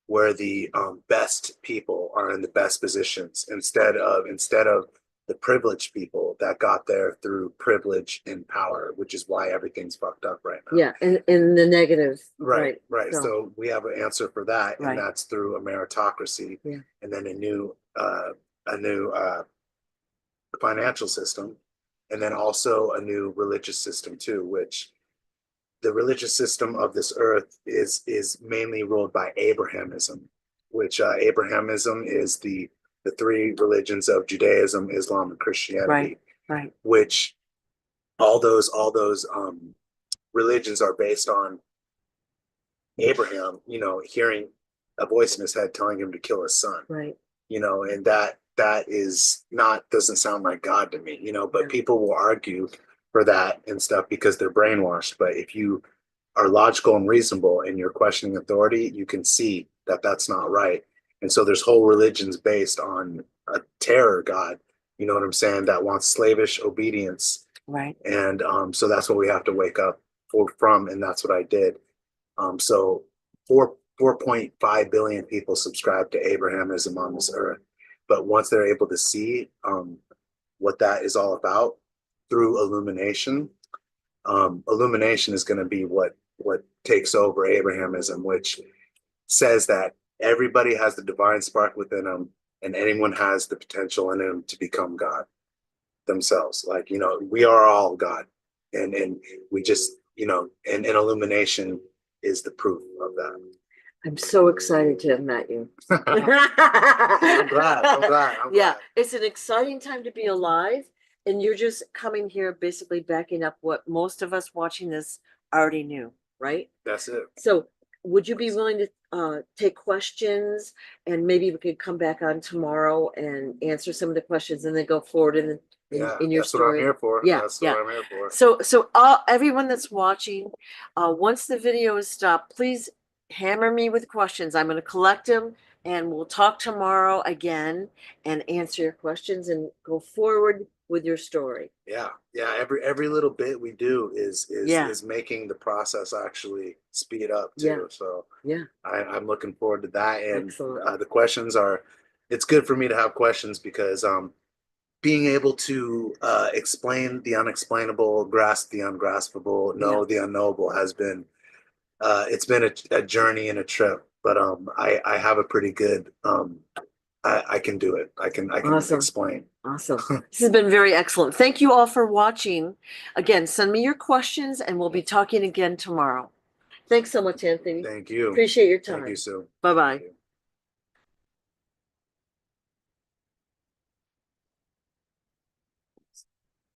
where the best people are in the best positions instead of the privileged people that got there through privilege and power, which is why everything's fucked up right now. Yeah, in the negative. Right, Right. right. So we have an answer for that, and Right. that's through a meritocracy, Yeah. and then a new financial system, and then also a new religious system too, which the religious system of this earth is mainly ruled by Abrahamism, which Abrahamism is the three religions of Judaism, Islam, and Christianity, Right. Right. which all those religions are based on Abraham, hearing a voice in his head telling him to kill his son, Right. and that is not doesn't sound like God to me, but Yeah. people will argue for that and stuff because they're brainwashed. But if you are logical and reasonable and you're questioning authority, you can see that that's not right. And so there's whole religions based on a terror God, you know what I'm saying, that wants slavish obedience. Right. And so that's what we have to wake up from, and that's what I did. So 4.5 billion people subscribe to Abrahamism on this earth. But once they're able to see what that is all about through illumination, illumination is going to be what takes over Abrahamism, which says that everybody has the divine spark within them, and anyone has the potential in them to become God themselves. Like we are all God, and we just and illumination is the proof of that. I'm so excited to have met you. I'm glad. I'm Yeah, glad. it's an exciting time to be alive, and you're just coming here basically backing up what most of us watching this already knew, right? That's it. So, would you be willing to take questions, and maybe we could come back on tomorrow and answer some of the questions, and then go forward in your That's what I'm story? here for. Yeah, That's yeah. what I'm here for. So everyone that's watching, once the video is stopped, please hammer me with questions. I'm going to collect them and we'll talk tomorrow again and answer your questions and go forward with your story. Yeah, yeah. Every little bit we do Yeah, is making the process actually speed up yeah, too. So yeah. I'm looking forward to that. And Excellent. the questions are, it's good for me to have questions because being able to explain the unexplainable, grasp the ungraspable, Yeah. know the unknowable has been it's been a journey and a trip. But I have a pretty good I can do it. I can Awesome. explain. Awesome. This has been very excellent. Thank you all for watching. Again, send me your questions and we'll be talking again tomorrow. Thanks so much, Anthony. Thank you. Appreciate your Thank you, time. Sue. Bye bye.